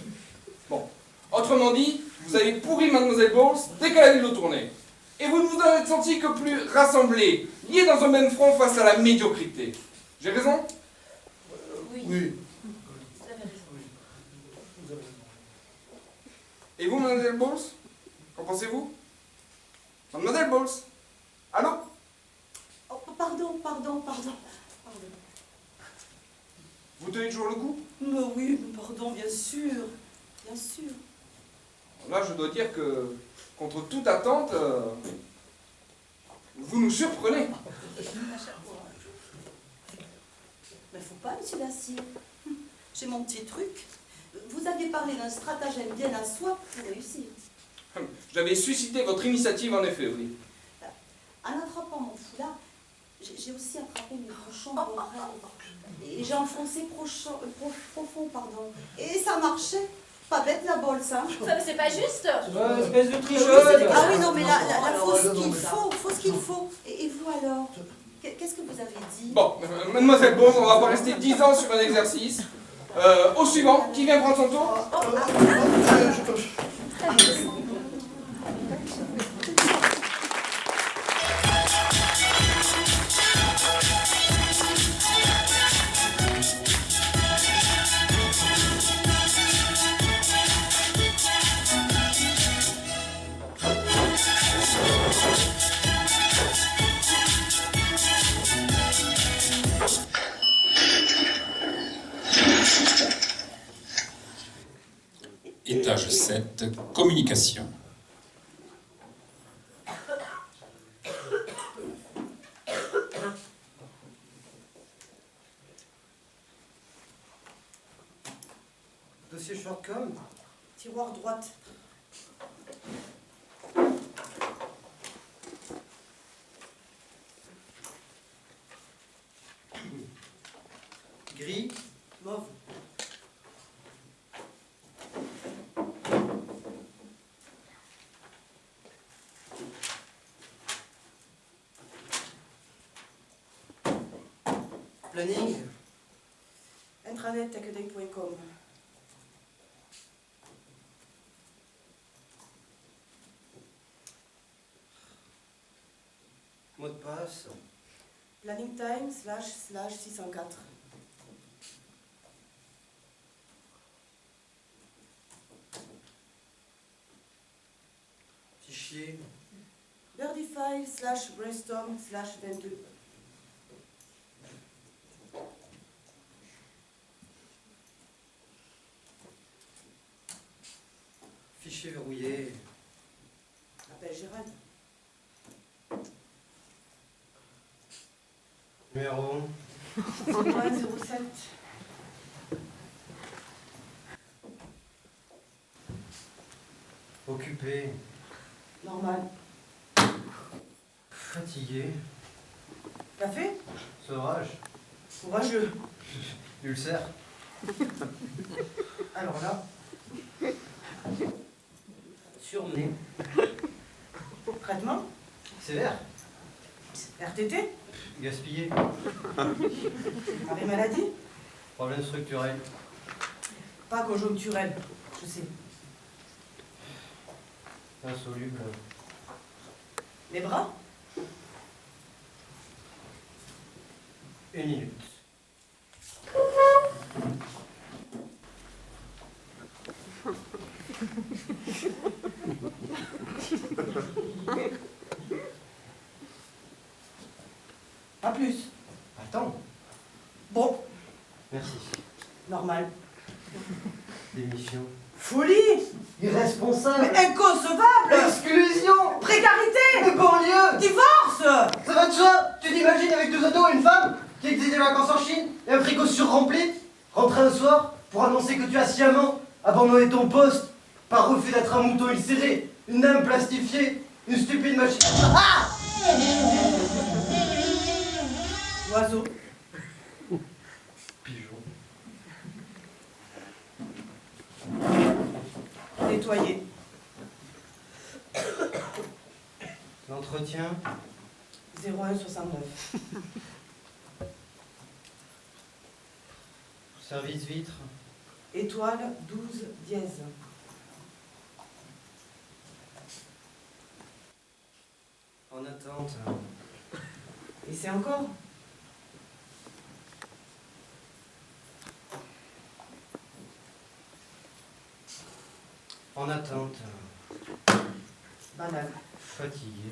Bon, autrement dit, vous avez pourri Mademoiselle Bowles dès qu'elle a vu le tourner. Et vous ne vous en êtes senti que plus rassemblés, liés dans un même front face à la médiocrité. J'ai raison? Oui. Vous avez raison. Et vous, Mademoiselle Bowles? Qu'en pensez-vous? Mademoiselle Bowles? Allô? Oh, pardon. Vous tenez toujours le coup? Mais oui, pardon, bien sûr. Là, je dois dire que, contre toute attente, vous nous surprenez. Mais faut pas, monsieur Dacier. J'ai mon petit truc. Vous aviez parlé d'un stratagème bien à soi pour réussir. J'avais suscité votre initiative, en effet, oui. En attrapant mon foulard, j'ai aussi attrapé mes pochons d'oreilles. Et j'ai enfoncé profond, pardon. Et ça marchait. Pas bête la bolle, ça. Ça, mais c'est pas juste. Espèce de tricheuse. Ah oui, non, mais là, faut ce qu'il faut. Et vous alors? Qu'est-ce que vous avez dit? Bon, Mademoiselle Bowles, on va pas rester 10 ans sur un exercice. Au suivant, qui vient prendre son tour? Étage 7, communication. Dossier Shortcom. Tiroir droite. Gris. Mauve. Planning. Intranet-techday.com. Mot de passe. Planning time //604. Fichier. Birdifile /brainstorm /22. Fichier verrouillé. Appelle Gérald. Numéro. 0107. Occupé. Normal. Fatigué. Café? Sevrage. Courageux. Ulcère. Alors là. Surmené. Traitement? Sévère. RTT? Gaspillé. Arrêt maladie? Problème structurel. Pas conjoncturel, je sais. Insoluble. Les bras? 1 minute. Pas plus. Attends. Bon, Merci. normal. Démission. Folie! Irresponsable. Mais inconcevable! Exclusion. Précarité! Banlieue. Divorce! Ça va de soi? Tu t'imagines avec 2 ados et une femme qui exige des vacances en Chine et un frigo surrempli? Rentrer un soir pour annoncer que tu as sciemment abandonné ton poste par refus d'être un mouton ulcéré, une âme plastifiée, une stupide machine. Ah! Oiseau. Pigeon. Nettoyer. L'entretien. 0169. Service vitre. Étoile 12 dièse. En attente. Et c'est encore? En attente. Banal. Fatigué.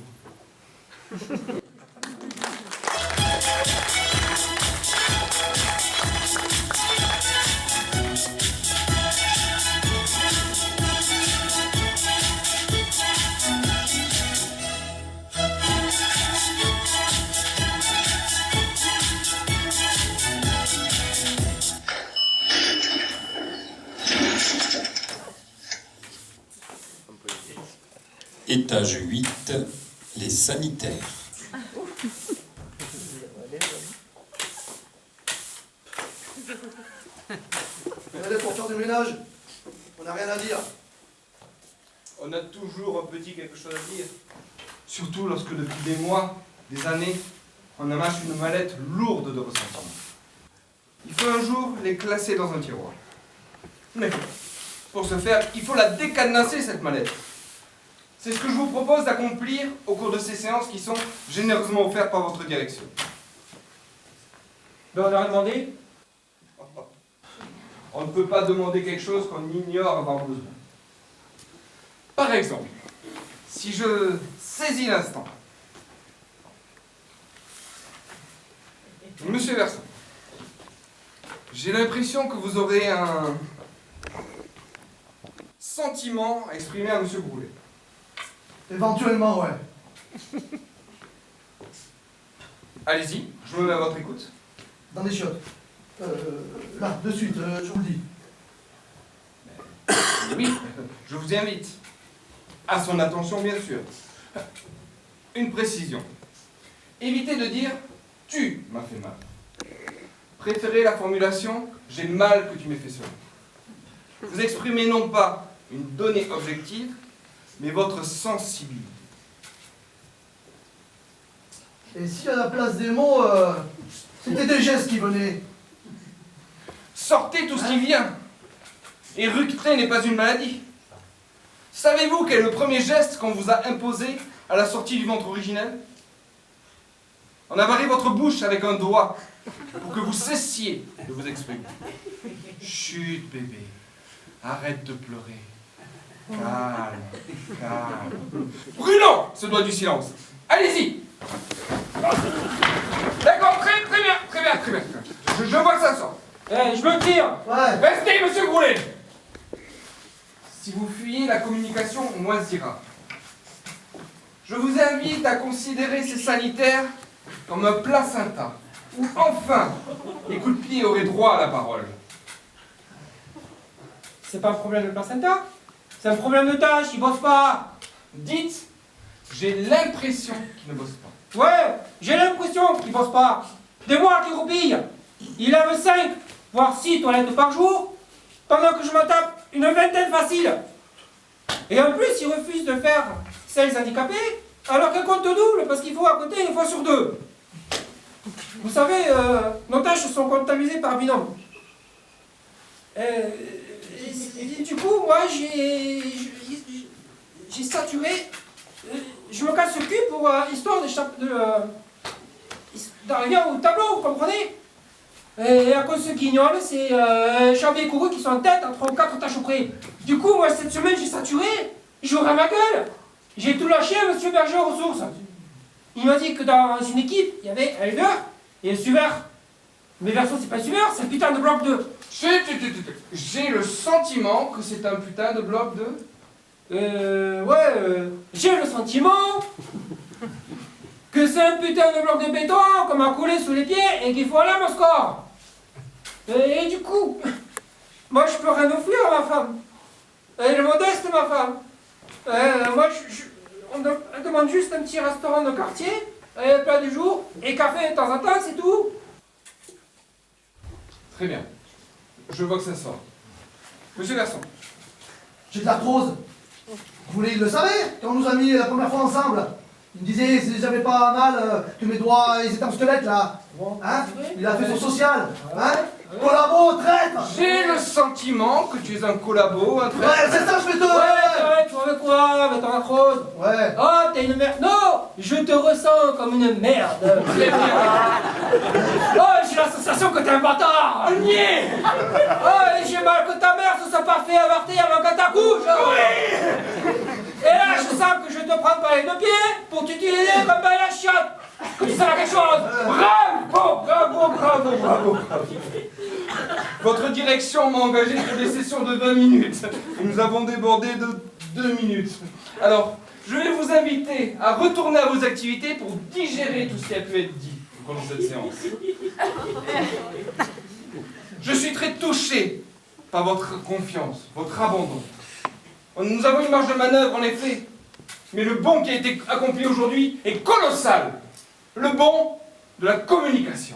Étage 8, les sanitaires. On est pour faire du ménage. On n'a rien à dire. On a toujours un petit quelque chose à dire. Surtout lorsque depuis des mois, des années, on amasse une mallette lourde de ressentiments. Il faut un jour les classer dans un tiroir. Mais pour ce faire, il faut la décadenasser, cette mallette. C'est ce que je vous propose d'accomplir au cours de ces séances qui sont généreusement offertes par votre direction. Ben, on a rien demandé. On ne peut pas demander quelque chose qu'on ignore avoir besoin. Par exemple, si je saisis l'instant. Monsieur Verson, j'ai l'impression que vous aurez un sentiment à exprimer à Monsieur Broulet. Éventuellement, ouais. Allez-y, je me mets à votre écoute. Dans des chiottes. Là, de suite, je vous le dis. Oui, je vous invite. À son attention, bien sûr. Une précision. Évitez de dire « tu m'as fait mal ». Préférez la formulation « j'ai mal que tu m'aies fait cela ». Vous exprimez non pas une donnée objective, mais votre sensibilité. Et si à la place des mots, C'était des gestes qui venaient. Sortez tout ce qui vient. Éructer n'est pas une maladie. Savez-vous quel est le premier geste qu'on vous a imposé à la sortie du ventre originel? On a barré votre bouche avec un doigt pour que vous cessiez de vous exprimer. Chut, bébé. Arrête de pleurer. Calme, calme. Brûlant, ce doigt du silence. Allez-y. D'accord, très bien. Je vois que ça sort. Je me tire. Ouais. Restez, monsieur Groulet. Si vous fuyez, la communication moisira. Je vous invite à considérer ces sanitaires comme un placenta, où enfin les coups de pied auraient droit à la parole. C'est pas un problème de placenta, c'est un problème de tâche, il bosse pas. Dites, j'ai l'impression qu'il ne bosse pas. Ouais, j'ai l'impression qu'il bosse pas. Des mois qu'il roupille. Il lave 5, voire 6 toilettes par jour, pendant que je me tape une vingtaine facile. Et en plus, il refuse de faire celles handicapées, alors qu'elle compte double, parce qu'il faut à côté une fois sur 2. Vous savez, nos tâches sont comptabilisées par binôme. Et du coup, moi, j'ai saturé. Je me casse le cul pour histoire d'arriver au tableau, vous comprenez? Et à cause de ce guignol, c'est Charvier et Courroux qui sont en tête entre 4 tâches auprès. Du coup, moi, cette semaine, j'ai saturé. J'aurai ma gueule. J'ai tout lâché à monsieur Berger aux ressources. Il m'a dit que dans une équipe, il y avait un leader et un suiveur. Mais verso, c'est pas un suiveur, c'est un putain de bloc 2. J'ai le sentiment que c'est un putain de bloc 2. J'ai le sentiment que c'est un putain de bloc de béton qu'on m'a coulé sous les pieds et qu'il faut aller à mon score. Et du coup, moi je peux rien offrir à ma femme. Elle est modeste, ma femme. On demande juste un petit restaurant de quartier, plat du jour et café de temps en temps, c'est tout. Très bien. Je vois que ça sort. Monsieur Garçon. J'ai de l'arthrose. Vous voulez le savoir, quand on nous a mis la première fois ensemble, il me disait si j'avais pas mal, que mes doigts ils étaient en squelette là. Hein? Il a fait son social. Hein? Collabo, traître! J'ai le sentiment que tu es un collabo, un traître. Ouais, c'est ça, je vais te... Ouais, tu veux quoi avec ton arthrose? Ouais. Oh, t'es une merde. Non, je te ressens comme une merde. Très bien. Oh, j'ai la sensation que t'es un bâtard. Un niais. Oh, j'ai mal que ta mère se soit pas fait avorter avant qu'elle t'accouche. Oui. Et là, je sens que je te prends par les 2 pieds pour t'utiliser comme bain à chiotte. Que tu sers à quelque chose. Bravo. Votre direction m'a engagé pour des sessions de 20 minutes. Et nous avons débordé de 2 minutes. Alors, je vais vous inviter à retourner à vos activités pour digérer tout ce qui a pu être dit au cours de cette séance. Je suis très touché par votre confiance, votre abandon. Nous avons une marge de manœuvre, en effet. Mais le bond qui a été accompli aujourd'hui est colossal. Le bond de la communication.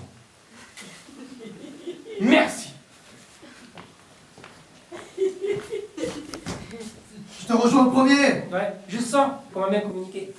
Merci. Je te rejoins le premier. Ouais, je sens qu'on va bien communiquer.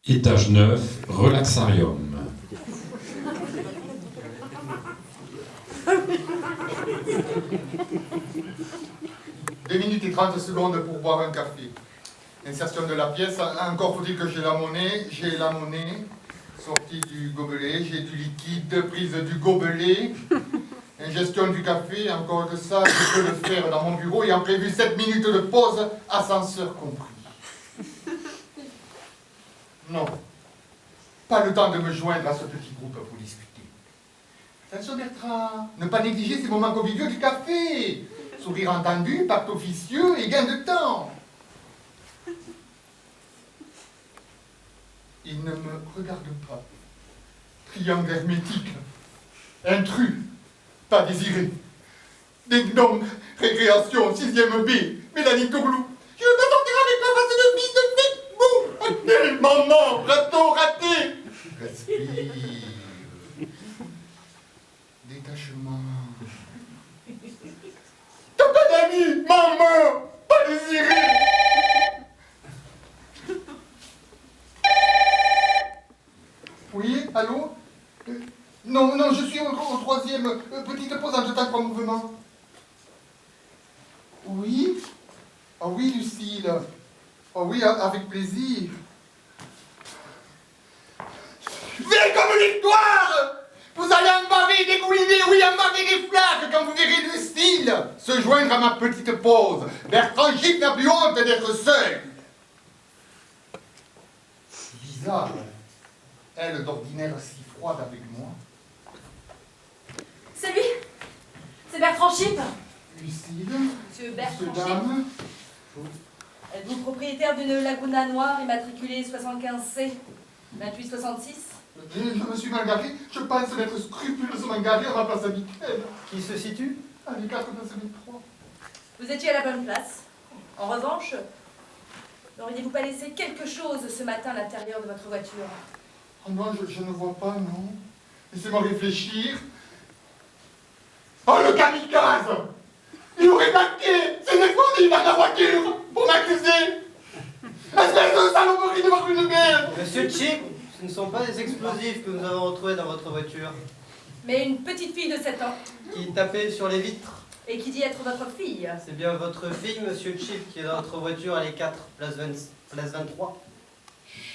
Étage 9, Relaxarium. Deux minutes et 30 secondes pour boire un café. Insertion de la pièce. Encore faut-il que j'ai la monnaie. J'ai la monnaie. Sortie du gobelet. J'ai du liquide. Prise du gobelet. Ingestion du café. Encore que ça, je peux le faire dans mon bureau. Ayant prévu 7 minutes de pause, ascenseur compris. Non. Pas le temps de me joindre à ce petit groupe pour discuter. Attention Bertrand, ne pas négliger ces moments conviviaux du café. Sourire entendu, pacte officieux et gain de temps. Il ne me regarde pas. Triangle hermétique. Intrus, pas désiré. Ding dong, récréation, 6e B, Mélanie Tourlou. Je veux pas sortir avec ma face de fils de flic, bouh. Maman, raton, raté. Respire. Détachement. T'as pas d'amis, maman, pas désiré. Oui, allô? Non, non, je suis au 3e. Petite pause en jetant 3 mouvements. Oui? Oh oui, Lucille. Oh oui, avec plaisir. Veuillez comme victoire! Vous allez embarrer, dégouliner, oui, embarrer des flaques quand vous verrez Lucille se joindre à ma petite pause. Bertrand Gilles n'a plus honte d'être seul. C'est bizarre. Elle, d'ordinaire, si froide avec moi. C'est lui. C'est Bertrand Chip. Lucille. Monsieur Bertrand Dame. Chip. Êtes-vous propriétaire d'une Laguna noire immatriculée 75C 2866? Je me suis mal garé. Je pense m'être scrupuleusement garé à ma place habituelle. Qui se situe à l'écart de 5003. Vous étiez à la bonne place. En revanche, n'auriez-vous pas laissé quelque chose ce matin à l'intérieur de votre voiture? Oh non, je ne vois pas, non. Laissez-moi réfléchir. Oh, le kamikaze! Il aurait marqué ses explosifs dans la voiture pour m'accuser! Espèce de saloperie de voir une merde! Monsieur Chip, ce ne sont pas des explosifs que nous avons retrouvés dans votre voiture. Mais une petite fille de 7 ans. Qui tapait sur les vitres. Et qui dit être votre fille. C'est bien votre fille, Monsieur Chip, qui est dans votre voiture à l'E4, place 23.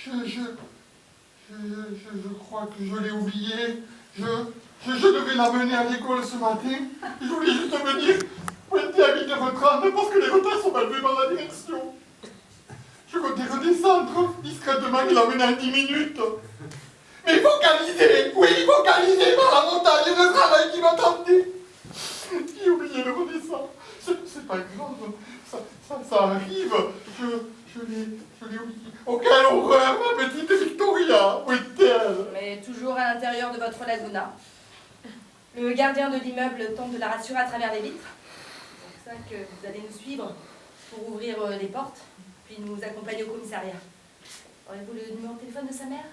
Je crois que je l'ai oublié. Je devais l'amener à l'école ce matin. Je voulais juste venir pointer à 8h30 parce que les retards sont mal vus par la direction. Je comptais redescendre discrètement et l'amener en 10 minutes. Mais focalisez, oui, focalisez par la montagne et le travail qui m'attendait. J'ai oublié de redescendre. C'est pas grave, ça arrive. Je l'ai oublié. Oh, quelle horreur, ma petite Victoria! Où est-elle? Mais toujours à l'intérieur de votre Laguna. Le gardien de l'immeuble tente de la rassurer à travers les vitres. C'est pour ça que vous allez nous suivre pour ouvrir les portes, puis nous accompagner au commissariat. Aurez-vous le numéro de téléphone de sa mère?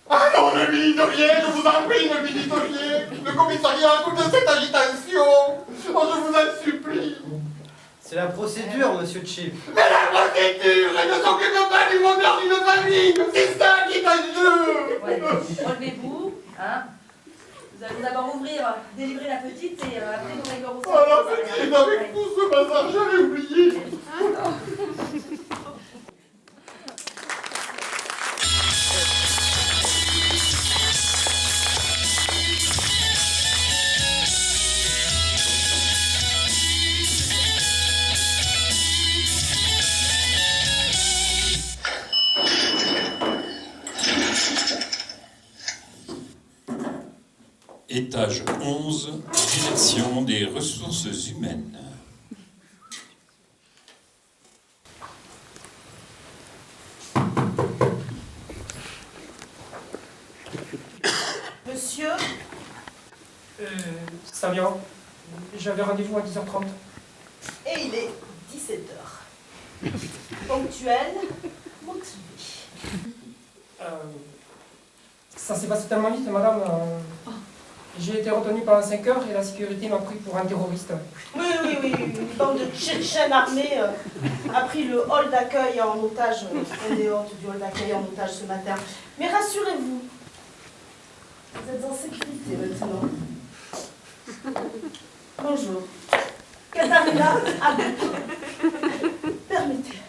Ah non, ne lui dites rien, je vous en prie, ne lui dites rien. Le commissariat a toute cette agitation. Oh, je vous en supplie. C'est la procédure, Monsieur Chip. Mais la procédure, elle ne s'occupe pas du bonheur d'une famille. C'est ça qui est en jeu. Ouais, relevez-vous, hein. Vous allez d'abord ouvrir, délivrer la petite et après nous réglerons ça. Oh la petite, avec tout ce bazar, j'avais oublié. Étage 11, direction des ressources humaines. Monsieur, Savian, j'avais rendez-vous à 10h30. et il est 17h. Ponctuel, motivé. Ça s'est passé tellement vite, madame. J'ai été retenu pendant 5 heures et la sécurité m'a pris pour un terroriste. Oui, une bande de Tchétchènes armés a pris le hall d'accueil en otage, un des hôtes du hall d'accueil en otage ce matin. Mais rassurez-vous, vous êtes en sécurité maintenant. Bonjour. Katharina, à vous. Permettez.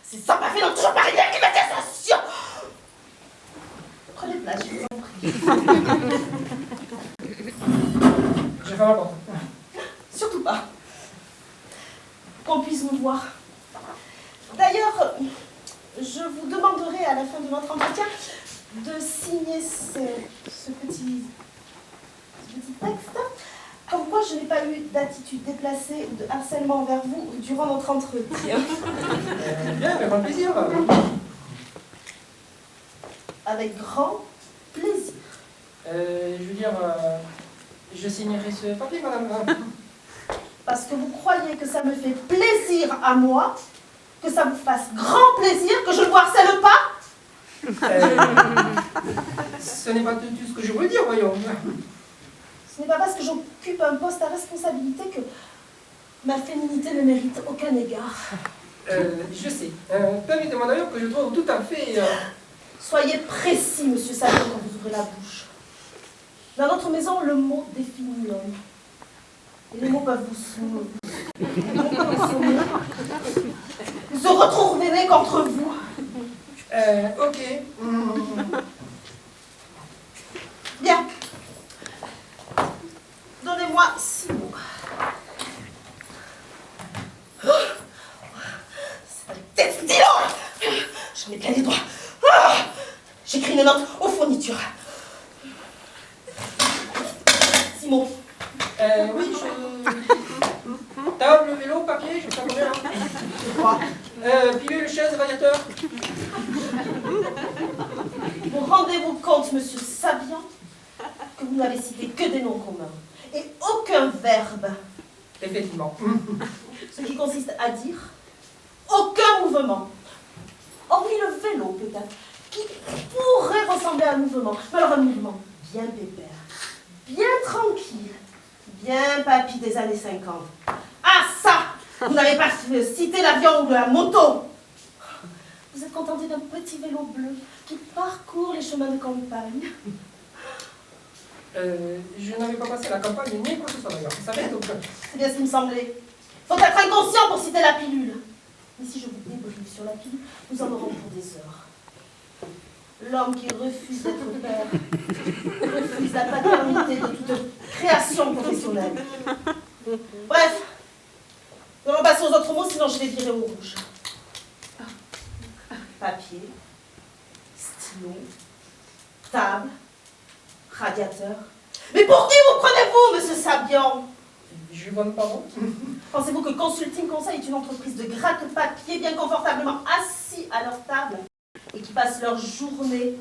C'est ça m'a fait notre marinière qui m'a dit sensation. Prenez place, je vous en prie. J'ai fait ma porte. Surtout pas. Qu'on puisse vous voir. D'ailleurs, je vous demanderai à la fin de votre entretien de signer ce petit texte. Comme quoi je n'ai pas eu d'attitude déplacée ou de harcèlement envers vous durant notre entretien. Bien, avec grand plaisir. Avec grand plaisir. Je veux dire, je signerai ce papier, madame. Parce que vous croyez que ça me fait plaisir à moi, que ça vous fasse grand plaisir, que je ne vous harcèle pas? Ce n'est pas tout ce que je voulais dire, voyons. Ce n'est pas parce que j'occupe un poste à responsabilité que ma féminité ne mérite aucun égard. Je sais. Permettez-moi d'ailleurs que je trouve tout à fait... Soyez précis, monsieur Savion, quand vous ouvrez la bouche. Dans notre maison, le mot définit l'homme. Et les mots peuvent vous soumettre. Vous se retrouverez qu'entre vous. Ok. Bien. Donnez-moi 6 mots. C'est un stylo. J'en ai plein les doigts. J'écris une note aux fournitures. 6 mots. Oui, table, vélo, papier, je sais pas combien. Quoi? Pilule, chaise, radiateur. Vous rendez-vous compte, monsieur Savion, que vous n'avez cité que des noms communs et aucun verbe. Effectivement. Ce qui consiste à dire aucun mouvement. Hormis le vélo, peut-être, qui pourrait ressembler à un mouvement. Mais alors un mouvement bien pépère, bien tranquille, bien papy des années 50. Ah ça! Vous n'avez pas cité l'avion ou la moto. Vous êtes contenté d'un petit vélo bleu qui parcourt les chemins de campagne. Je n'avais pas passé la campagne ni quoi que ce soit d'ailleurs. Vous savez, donc... C'est bien ce qui me semblait. Faut être inconscient pour citer la pilule. Mais si je vous débriefe sur la pilule, nous en aurons pour des heures. L'homme qui refuse d'être père, refuse la paternité de toute création professionnelle. Bref, nous allons passer aux autres mots, sinon je vais virer au rouge. Papier, stylo, table, radiateur. Mais pour qui vous prenez-vous, monsieur Savion? Je ne pardon. Pensez-vous que Consulting Conseil est une entreprise de gratte-papier bien confortablement assis à leur table et qui passent leur journée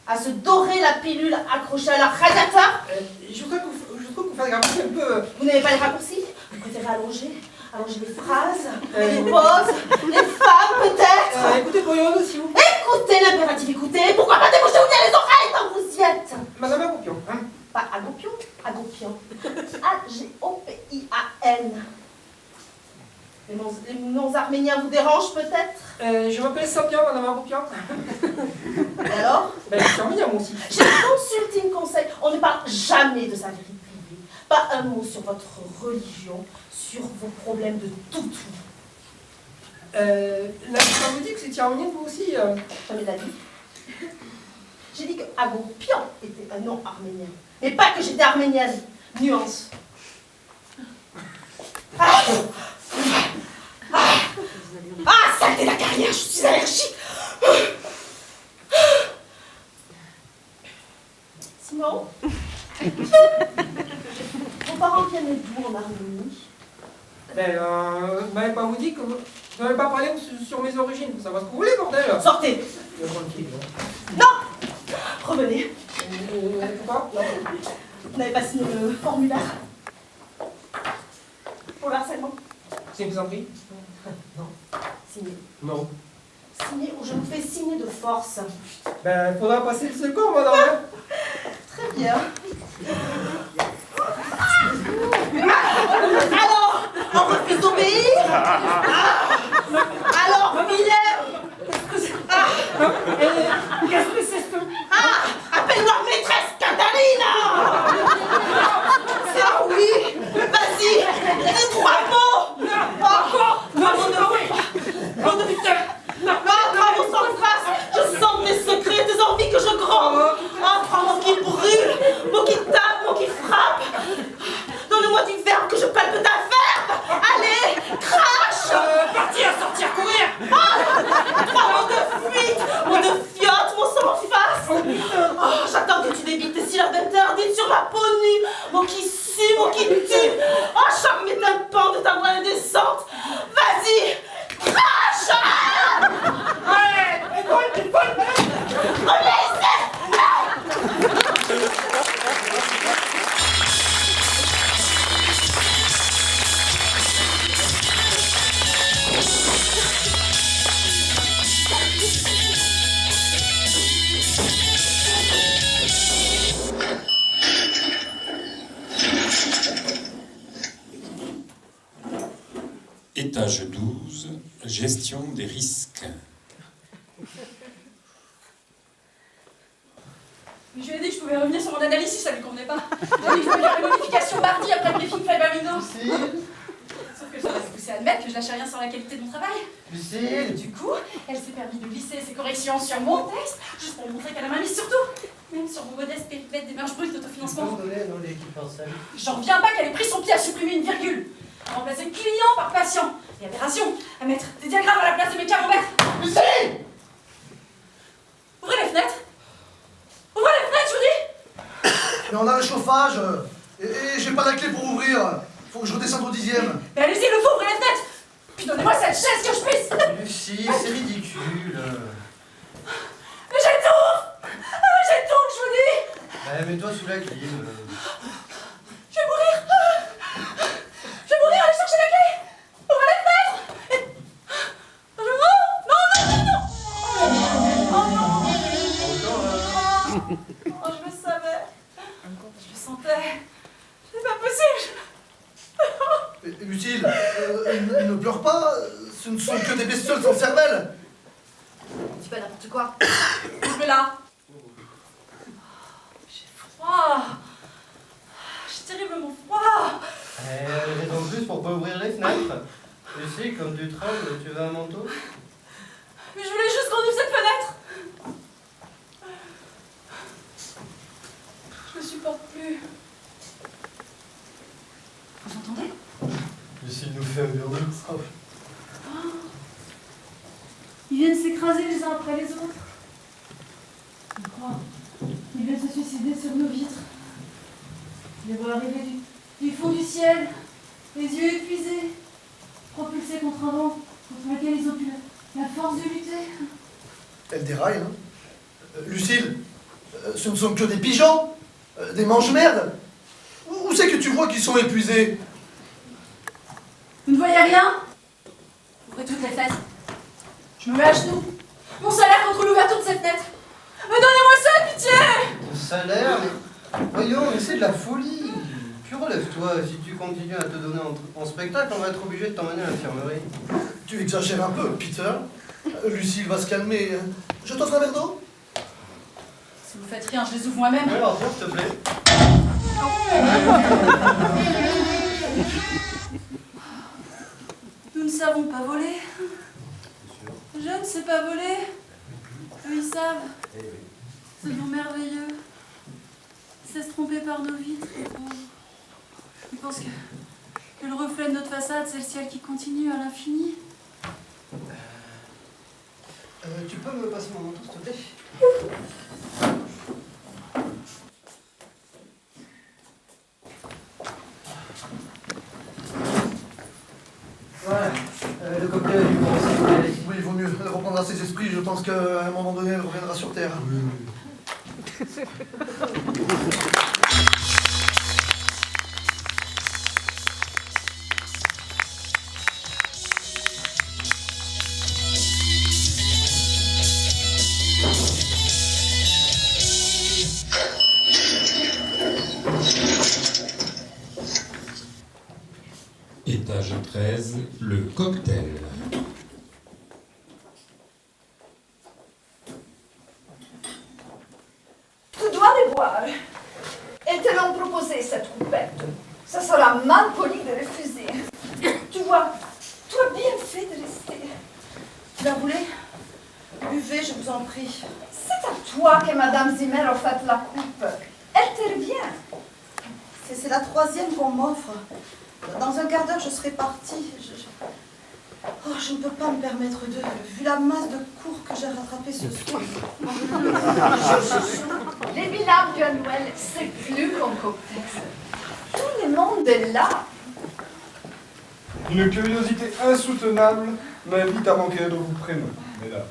à se dorer la pilule accrochée à leur radiateur? Je trouve que vous faites raccourci un peu... Vous n'avez pas les raccourcis? Vous préférez allonger les phrases, les pauses, les femmes peut-être? Écoutez, voyons-nous si vous... Écoutez l'impératif, écoutez. Pourquoi pas déboucher bien les oreilles tant que vous y êtes? Madame Agoupion, hein? Pas Agoupion, Agoupion. A-G-O-P-I-A-N. Les noms arméniens vous dérangent peut-être? Je m'appelle Sapian, madame Agoupion. Et alors? Je suis arménien moi aussi. Chez Consulting Conseil, on ne parle jamais de sa vie privée. Pas un mot sur votre religion, sur vos problèmes de tout. Là, ça vous dit que c'est arménien vous aussi Jamais la vie. J'ai dit que Agoupion était un nom arménien. Mais pas que j'étais arménienne. Nuance. Saleté de la carrière, je suis allergique. Sinon, vos parents viennent d'où en Arménie? Vous m'avez pas vous dit que vous n'avez pas parlé sur mes origines. Vous savez ce que vous voulez, bordel? Sortez. Non. Revenez. Pourquoi? Vous n'avez pas signé le formulaire pour le harcèlement? C'est une plaisanterie? Non. Signé. Non. Signé ou je vous fais signer de force. Faudra passer le second, madame. Très bien. Alors, on refuse d'obéir? Alors, Mylène, qu'est-ce que c'est ce... appelle-moi maîtresse Catalina. Ah oui, vas-y, dis 3 mots. Bravo sans face, je sens mes secrets, tes envies que je gronde. Trois mots qui brûlent, mots qui tapent, mots qui frappent. Donne-moi du verbe que je palpe ta verbe. Allez, crache. Partir, sortir, courir. 3 mots de fuite, mots de fiotte, mots sans face. J'attends que tu débites tes syllabes interdites sur ma peau nue. Mots qui suent, mots qui tuent. Choque mes tympans de ta voix indécente. Vas-y, crache. Allez, écoute, Laissez. Étage 12, gestion des risques. Mais je lui ai dit que je pouvais revenir sur mon analyse si ça lui convenait pas. Je lui ai dit que je pouvais faire les modifications mardi après le briefing Fiber Windows. Sauf que ça m'a poussé à admettre que je lâchais rien sur la qualité de mon travail. Lucille! Du coup, elle s'est permis de glisser ses corrections sur mon texte, juste pour montrer qu'elle a ma mise sur tout. Même sur mon modeste périmètre d'émerge brut d'autofinancement. J'en reviens pas qu'elle ait pris son pied à supprimer une virgule. À remplacer client par patient. Et aberration, à mettre des diagrammes à la place de mes camemberts. Lucille! Ouvrez les fenêtres. Ouvrez les fenêtres, je vous dis. Mais on a un chauffage, et j'ai pas la clé pour ouvrir. Faut que je redescende au 10e. Mais allez-y, il le faut, ouvrez les fenêtres. Puis donnez-moi cette chaise que je puisse. Lucie, c'est ridicule. Mais j'étouffe. J'étouffe, je vous dis. Mets-toi sous la clim. Je vais mourir. Je vais mourir, allez chercher la clé. Ouvrez les fenêtres. Je Oh, je le savais. Je le sentais. C'est pas possible. Lucille, ne pleure pas, ce ne sont que des bestioles sans cervelle. Dis pas n'importe quoi. Ouvre là. J'ai froid. J'ai terriblement froid. Raison de plus pour pas ouvrir les fenêtres. Lucie, comme tu trembles, tu veux un manteau? Mais je voulais juste qu'on ouvre cette fenêtre. Je me supporte plus. Vous entendez? Lucille nous fait un murmure. Oh. Ils viennent s'écraser les uns après les autres. Je crois. Ils viennent se suicider sur nos vitres. Je les vois arriver du fond du ciel, les yeux épuisés, propulsés contre un vent contre lequel ils ont plus la force de lutter. Elle déraille, hein. Lucille, ce ne sont que des pigeons, des mange-merdes. Où c'est que tu vois qu'ils sont épuisés? Vous ne voyez rien? Ouvrez toutes les fenêtres. Je me mets à genoux. Mon salaire contre l'ouverture de cette fenêtre. Mais donnez-moi ça, pitié! Ton salaire? Mais... Voyons, mais c'est de la folie. Puis relève-toi, si tu continues à te donner en spectacle, on va être obligé de t'emmener à l'infirmerie. Tu exagères un peu, Peter. Lucille va se calmer. Je t'offre un verre d'eau? Si vous faites rien, je les ouvre moi-même. Alors, s'il te plaît. Nous ne savons pas voler. Je ne sais pas voler. Eux, ils savent. Ce nom merveilleux. C'est se tromper par nos vitres. Ils pensent que le reflet de notre façade, c'est le ciel qui continue à l'infini. Tu peux me passer mon manteau, s'il te plaît? Voilà, le cocktail du bon, s'il vous plaît. Oui, il vaut mieux. Elle reprendra ses esprits. Je pense qu'à un moment donné, elle reviendra sur Terre. Étage 13, le cocktail. Tu dois les voir. Elles te l'ont proposé, cette coupette. Ça sera mal poli de refuser. Tu vois, tu as bien fait de rester. Tu la voulais? Buvez, je vous en prie. C'est à toi que Madame Zimmer a fait la coupe. Elle te revient. C'est la troisième qu'on m'offre. Dans un quart d'heure, je serai partie. Oh, je ne peux pas me permettre de... Vu la masse de cours que j'ai rattrapé ce soir. Les bilans du Noël, c'est plus qu'un cocktail. Tout le monde est là. Une curiosité insoutenable m'invite à manquer de vos prénoms, mesdames.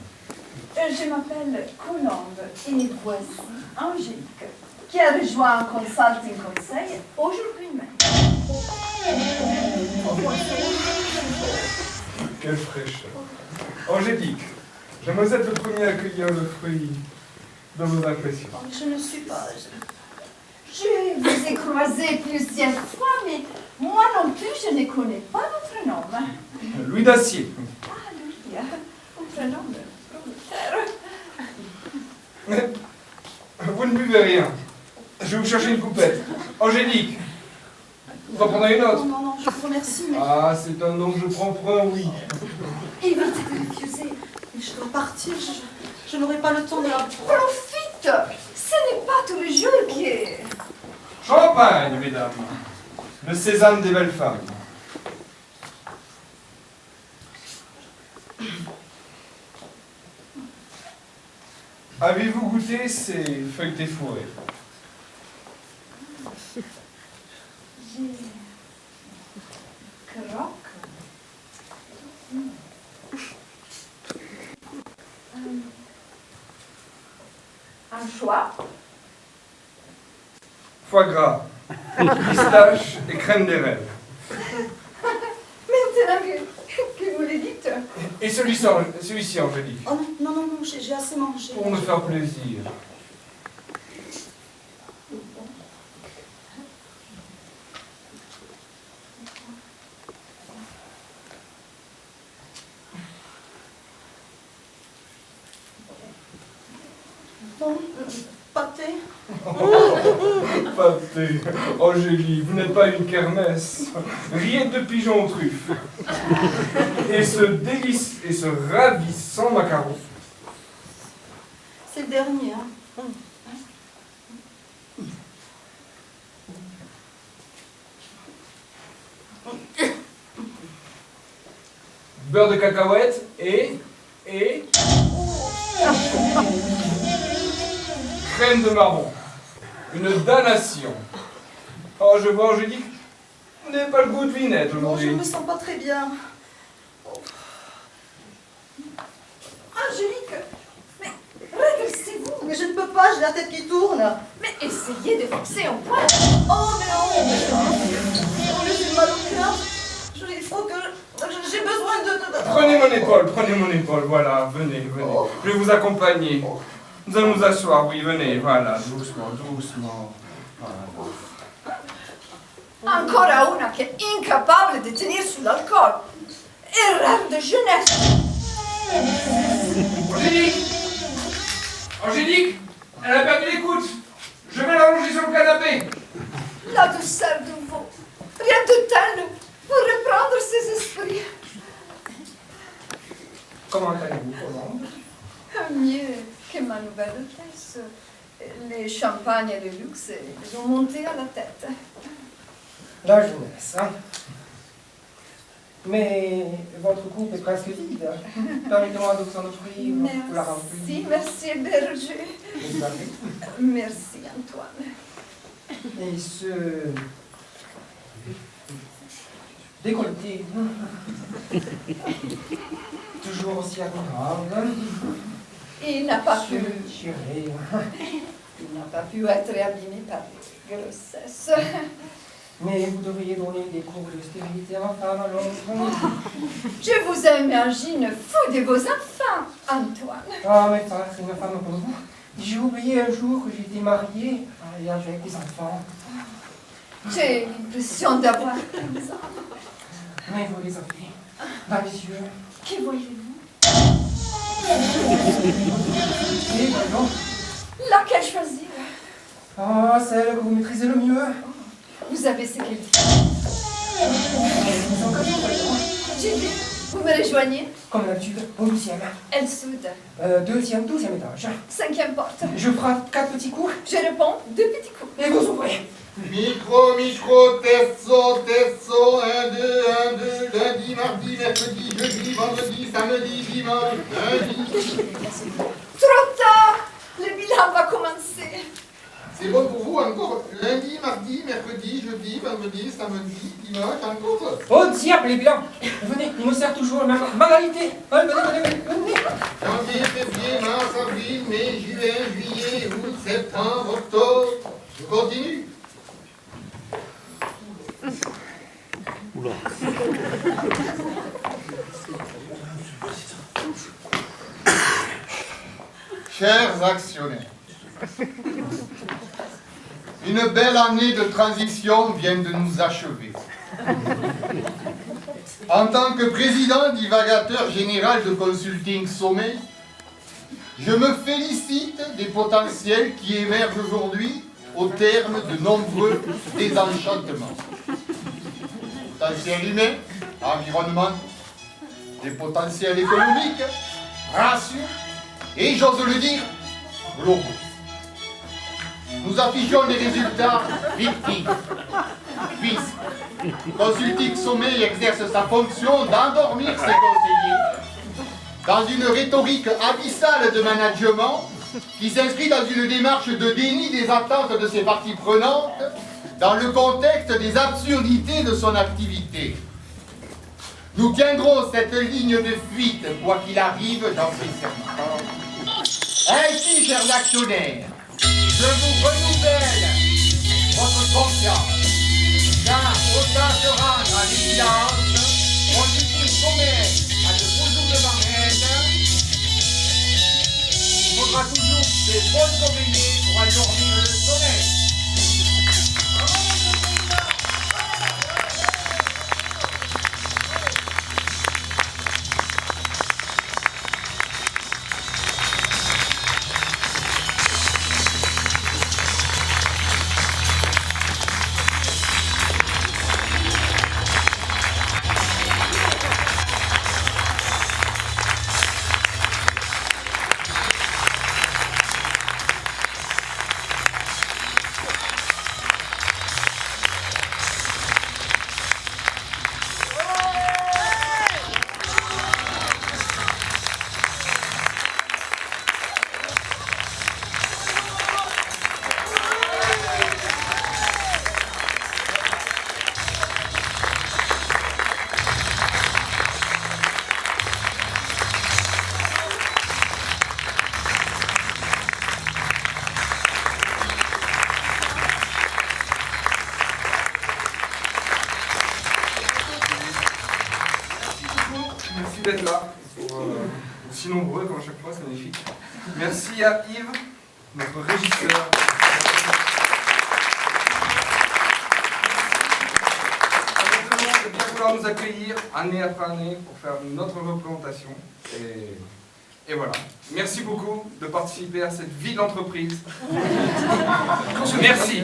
Je m'appelle Colombe et voici Angélique, qui a rejoint un consulting conseil aujourd'hui même. Quelle fraîcheur. Angélique, j'aimerais être le premier à accueillir le fruit de vos impressions. Oh, je ne suis pas... Je vous ai croisé plusieurs fois, mais Moi non plus, je ne connais pas votre nom. Louis d'Acier. Ah, Louis, votre nom de propriétaire. Vous ne buvez rien. Je vais vous chercher une coupette. Angélique, vous en prendrez une autre? Non, non, je vous remercie, mais... Ah, c'est un nom que je prends pour un oui. Évite de refuser. Mais je dois partir, je n'aurai pas le temps de la... Profite. Ce n'est pas tous les jours qui est... Champagne, mesdames. Le sésame des belles femmes. Avez-vous goûté ces feuilletés fourrés? J'ai... croque. Un choix. Foie gras, pistache et crème des rêves. Maintenant que vous le dites. Et celui-ci, Angélique, Oh non, non, non, j'ai assez mangé. pour me faire plaisir. Bon, pâté. Pâté, Angélique, vous n'êtes pas une kermesse. Rillettes de pigeon aux truffes. Et ce ravissant macaron. C'est le dernier, hein. Beurre de cacahuète et crème de marron. Une damnation. Oh, je vois, Angélique, vous n'avez pas le goût de vinette Non, aujourd'hui. je ne me sens pas très bien. Angélique, mais redressez-vous. Mais je ne peux pas, j'ai la tête qui tourne. Mais essayez de fixer un point. Oh, mais non, j'ai mal au cœur. Il faut que... J'ai besoin de... Prenez mon épaule, voilà, venez. Je vais vous accompagner. Nous allons nous asseoir, oui, venez, voilà, doucement. Voilà. Encore una qui est incapable de tenir sous l'alcool. Erreur de jeunesse. Angélique, elle a perdu l'écoute. Je vais l'allonger sur le canapé. La douceur de vous. Rien de tel pour reprendre ses esprits. Comment allez-vous, comment? Mieux que ma nouvelle hôtesse. Les champagnes et le luxe, ils ont monté à la tête. La jeunesse, hein. Mais votre coupe est presque vide. Permettez-moi de vous en offrir pour la remplir. Merci Berger. Vous avez. Merci Antoine. Et ce décolleté, toujours aussi admirable. Il n'a pas pu. Chérie. Il n'a pas pu être abîmé par les grossesses. Mais vous devriez donner des cours de stérilité à ma femme, alors. Je vous imagine fou de vos enfants, Antoine. Ah, mais ça, c'est ma femme comme vous. J'ai oublié un jour que j'étais mariée et avec des enfants. J'ai l'impression d'avoir 15 ans. Mais vous les avez dans les yeux. Que voyez-vous? Et voyons. Laquelle choisir? Ah, celle que vous maîtrisez le mieux. Vous avez ce qu'elle dit. J'ai vu. Vous me rejoignez? Comme d'habitude, au 8e. Elle soude. 2e, 12e étage. 5e porte. Je frappe 4 petits coups. Je réponds 2 petits coups. Et vous ouvrez. Micro, testo, 1, 2, lundi, mardi, mercredi, jeudi, vendredi, samedi, dimanche, lundi. Trop tard! Le bilan va commencer. C'est bon pour vous encore? Lundi, mardi, mercredi, jeudi, vendredi, samedi, dimanche, encore? Oh diable, les bilans. Venez, il me sert toujours la même banalité. Venez. Janvier, février, mars, avril, mai, juin, juillet, août, septembre, octobre. Je continue. Chers actionnaires, une belle année de transition vient de nous achever. En tant que président divagateur général de Consulting Sommeil, je me félicite des potentiels qui émergent aujourd'hui au terme de nombreux désenchantements. Potentiel humain, environnement, des potentiels économiques, raciaux et, j'ose le dire, globaux. Nous affichons des résultats fictifs, puisque Consulting Sommeil exerce sa fonction d'endormir ses conseillers dans une rhétorique abyssale de management qui s'inscrit dans une démarche de déni des attentes de ses parties prenantes dans le contexte des absurdités de son activité. Nous tiendrons cette ligne de fuite, quoi qu'il arrive, j'en suis certain. Ainsi, chers actionnaires, je vous renouvelle votre confiance, car autant se rendre à l'évidence, Consulting Sommeil a de beaux jours devant elle. Il faudra toujours des bonnes oreillers pour endormir le sommeil. D'être là, aussi nombreux comme à chaque fois, c'est magnifique. Merci à Yves, notre régisseur. À tout le monde de bien vouloir nous accueillir année après année pour faire notre représentation. Et voilà. Merci beaucoup de participer à cette vie d'entreprise. Merci.